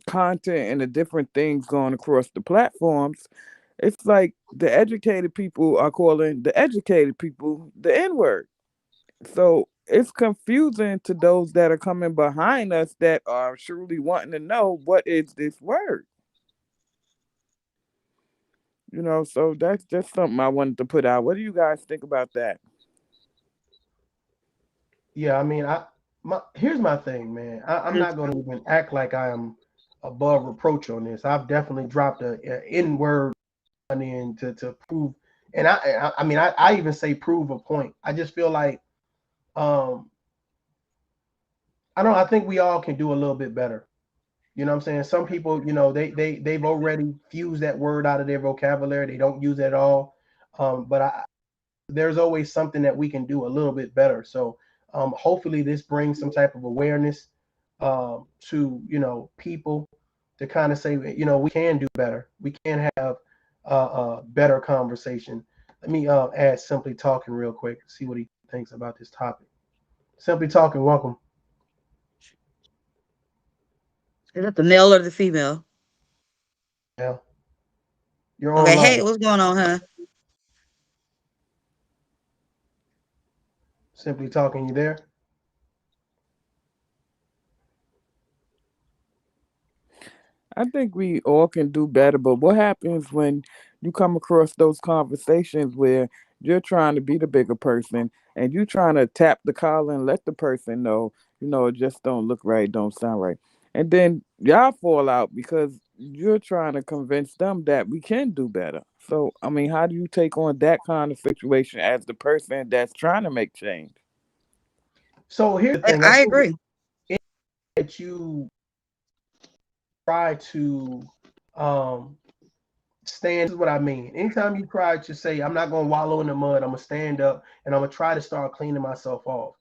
content and the different things going across the platforms, it's like the educated people are calling the educated people the N word. So it's confusing to those that are coming behind us that are truly wanting to know what is this word. So that's just something I wanted to put out. What do you guys think about that? Yeah, I mean, here's my thing, man. I'm not going to even act like I am above reproach on this. I've definitely dropped a N word in to prove, and I mean, I even say prove a point. I just feel like um I don't. I think we all can do a little bit better. You know what I'm saying? Some people, they've already fused that word out of their vocabulary. They don't use it at all. But there's always something that we can do a little bit better. So hopefully this brings some type of awareness to people to kind of say we can do better. We can have a better conversation. Let me add Simply Talking real quick. See what he thinks about this topic. Simply Talking, welcome. Is that the male or the female? Yeah, you're Okay. Hey, online. what's going on, huh? Simply Talking, you there? I think we all can do better, but what happens when you come across those conversations where you're trying to be the bigger person and you trying to tap the collar and let the person know, it just don't look right, don't sound right. And then y'all fall out because you're trying to convince them that we can do better. So, I mean, how do you take on that kind of situation as the person that's trying to make change? So here's the And thing. I I think agree. that you try to um, stand. This is what I mean. Anytime you try to say, I'm not going to wallow in the mud, I'm going to stand up and I'm going to try to start cleaning myself off.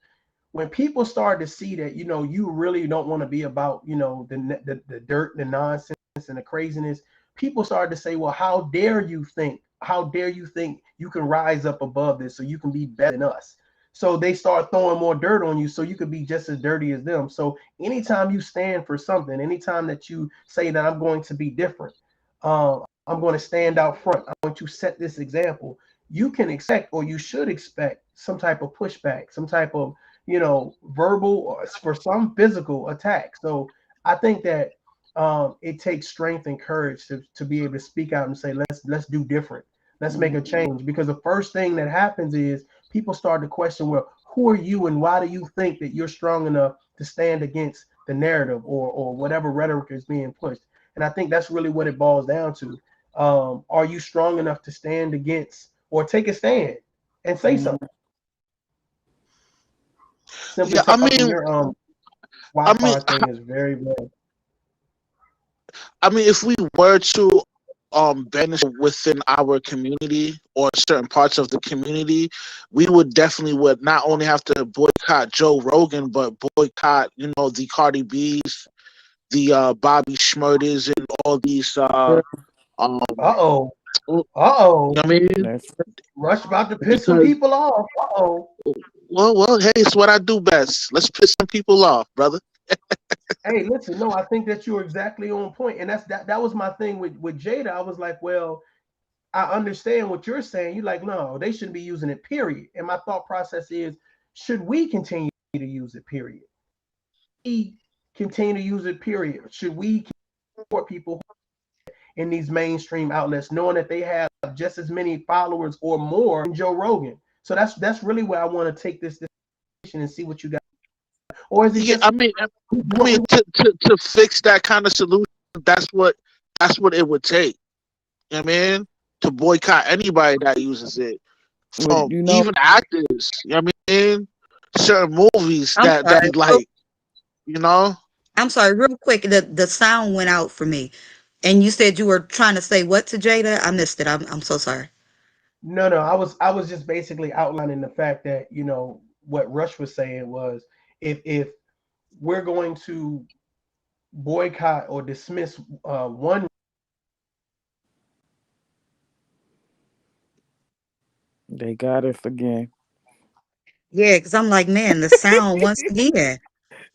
When people start to see that, you really don't want to be about, the dirt, the nonsense, and the craziness, people start to say, well, how dare you think? How dare you think you can rise up above this so you can be better than us? So they start throwing more dirt on you so you could be just as dirty as them. So anytime you stand for something, anytime that you say that I'm going to be different, I'm going to stand out front, I'm going to set this example, you can expect or you should expect some type of pushback, some type of verbal or for some physical attack. So I think that it takes strength and courage to be able to speak out and say, let's do different. Let's make a change. Because the first thing that happens is people start to question, well, who are you and why do you think that you're strong enough to stand against the narrative or whatever rhetoric is being pushed? And I think that's really what it boils down to. Are you strong enough to stand against or take a stand and say something? Simply Yeah, I Talking, mean, your I mean, Wi-Fi thing is very, very. I mean, if we were to benefit within our community or certain parts of the community, we would definitely would not only have to boycott Joe Rogan, but boycott, the Cardi B's, the Bobby Schmurters, and all these. Uh oh. You Uh oh. know what I mean? That's Rush about to piss some Because people off. Uh oh. hey, it's what I do best. Let's piss some people off, brother. Hey, listen. No, I think that you're exactly on point, and that was my thing with Jada. I was like, well, I understand what you're saying. You're like, no, they shouldn't be using it, period. And my thought process is, should we continue to use it, period? We continue to use it, period. Should we support people in these mainstream outlets, knowing that they have just as many followers or more than Joe Rogan? So that's really where I want to take this discussion and see what you got. Or is it Yeah, just I mean, to fix that kind of solution, that's what it would take. You know what I mean? To boycott anybody that uses it, Well, from even actors. You know what I mean? Certain movies I'm that sorry. we like. You know? I'm sorry, real quick. The sound went out for me, and you said you were trying to say what to Jada? I missed it. I'm so sorry. no, I was just basically outlining the fact that what Rush was saying was if we're going to boycott or dismiss one. they got us again. Yeah, because I'm like, man, the sound once again.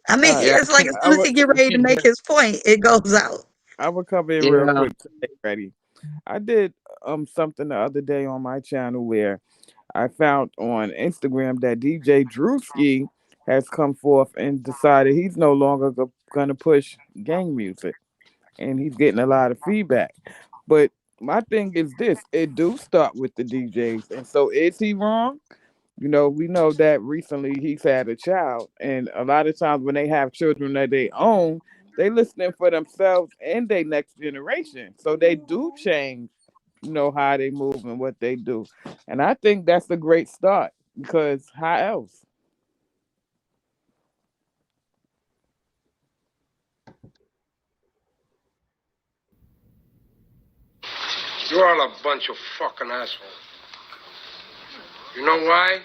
I mean, All right, Yeah, it's like as I soon as will. he get ready to make his point, it goes out. I will come in real yeah. quick. Today, ready. I did something the other day on my channel where I found on Instagram that DJ Drewski has come forth and decided he's no longer going to push gang music, and he's getting a lot of feedback. But my thing is this: it do start with the DJs, and so is he wrong? We know that recently he's had a child, and a lot of times when they have children that they own, they listening for themselves and their next generation. So they do change, how they move and what they do. And I think that's a great start because how else? You're all a bunch of fucking assholes. You know why?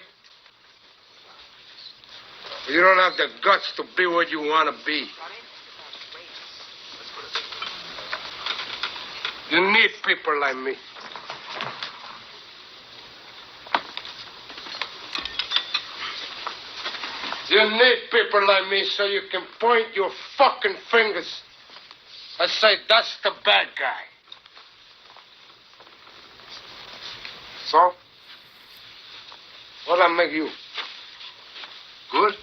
You don't have the guts to be what you want to be. You need people like me. You need people like me so you can point your fucking fingers and say, that's the bad guy. So, what'll I make you? Good?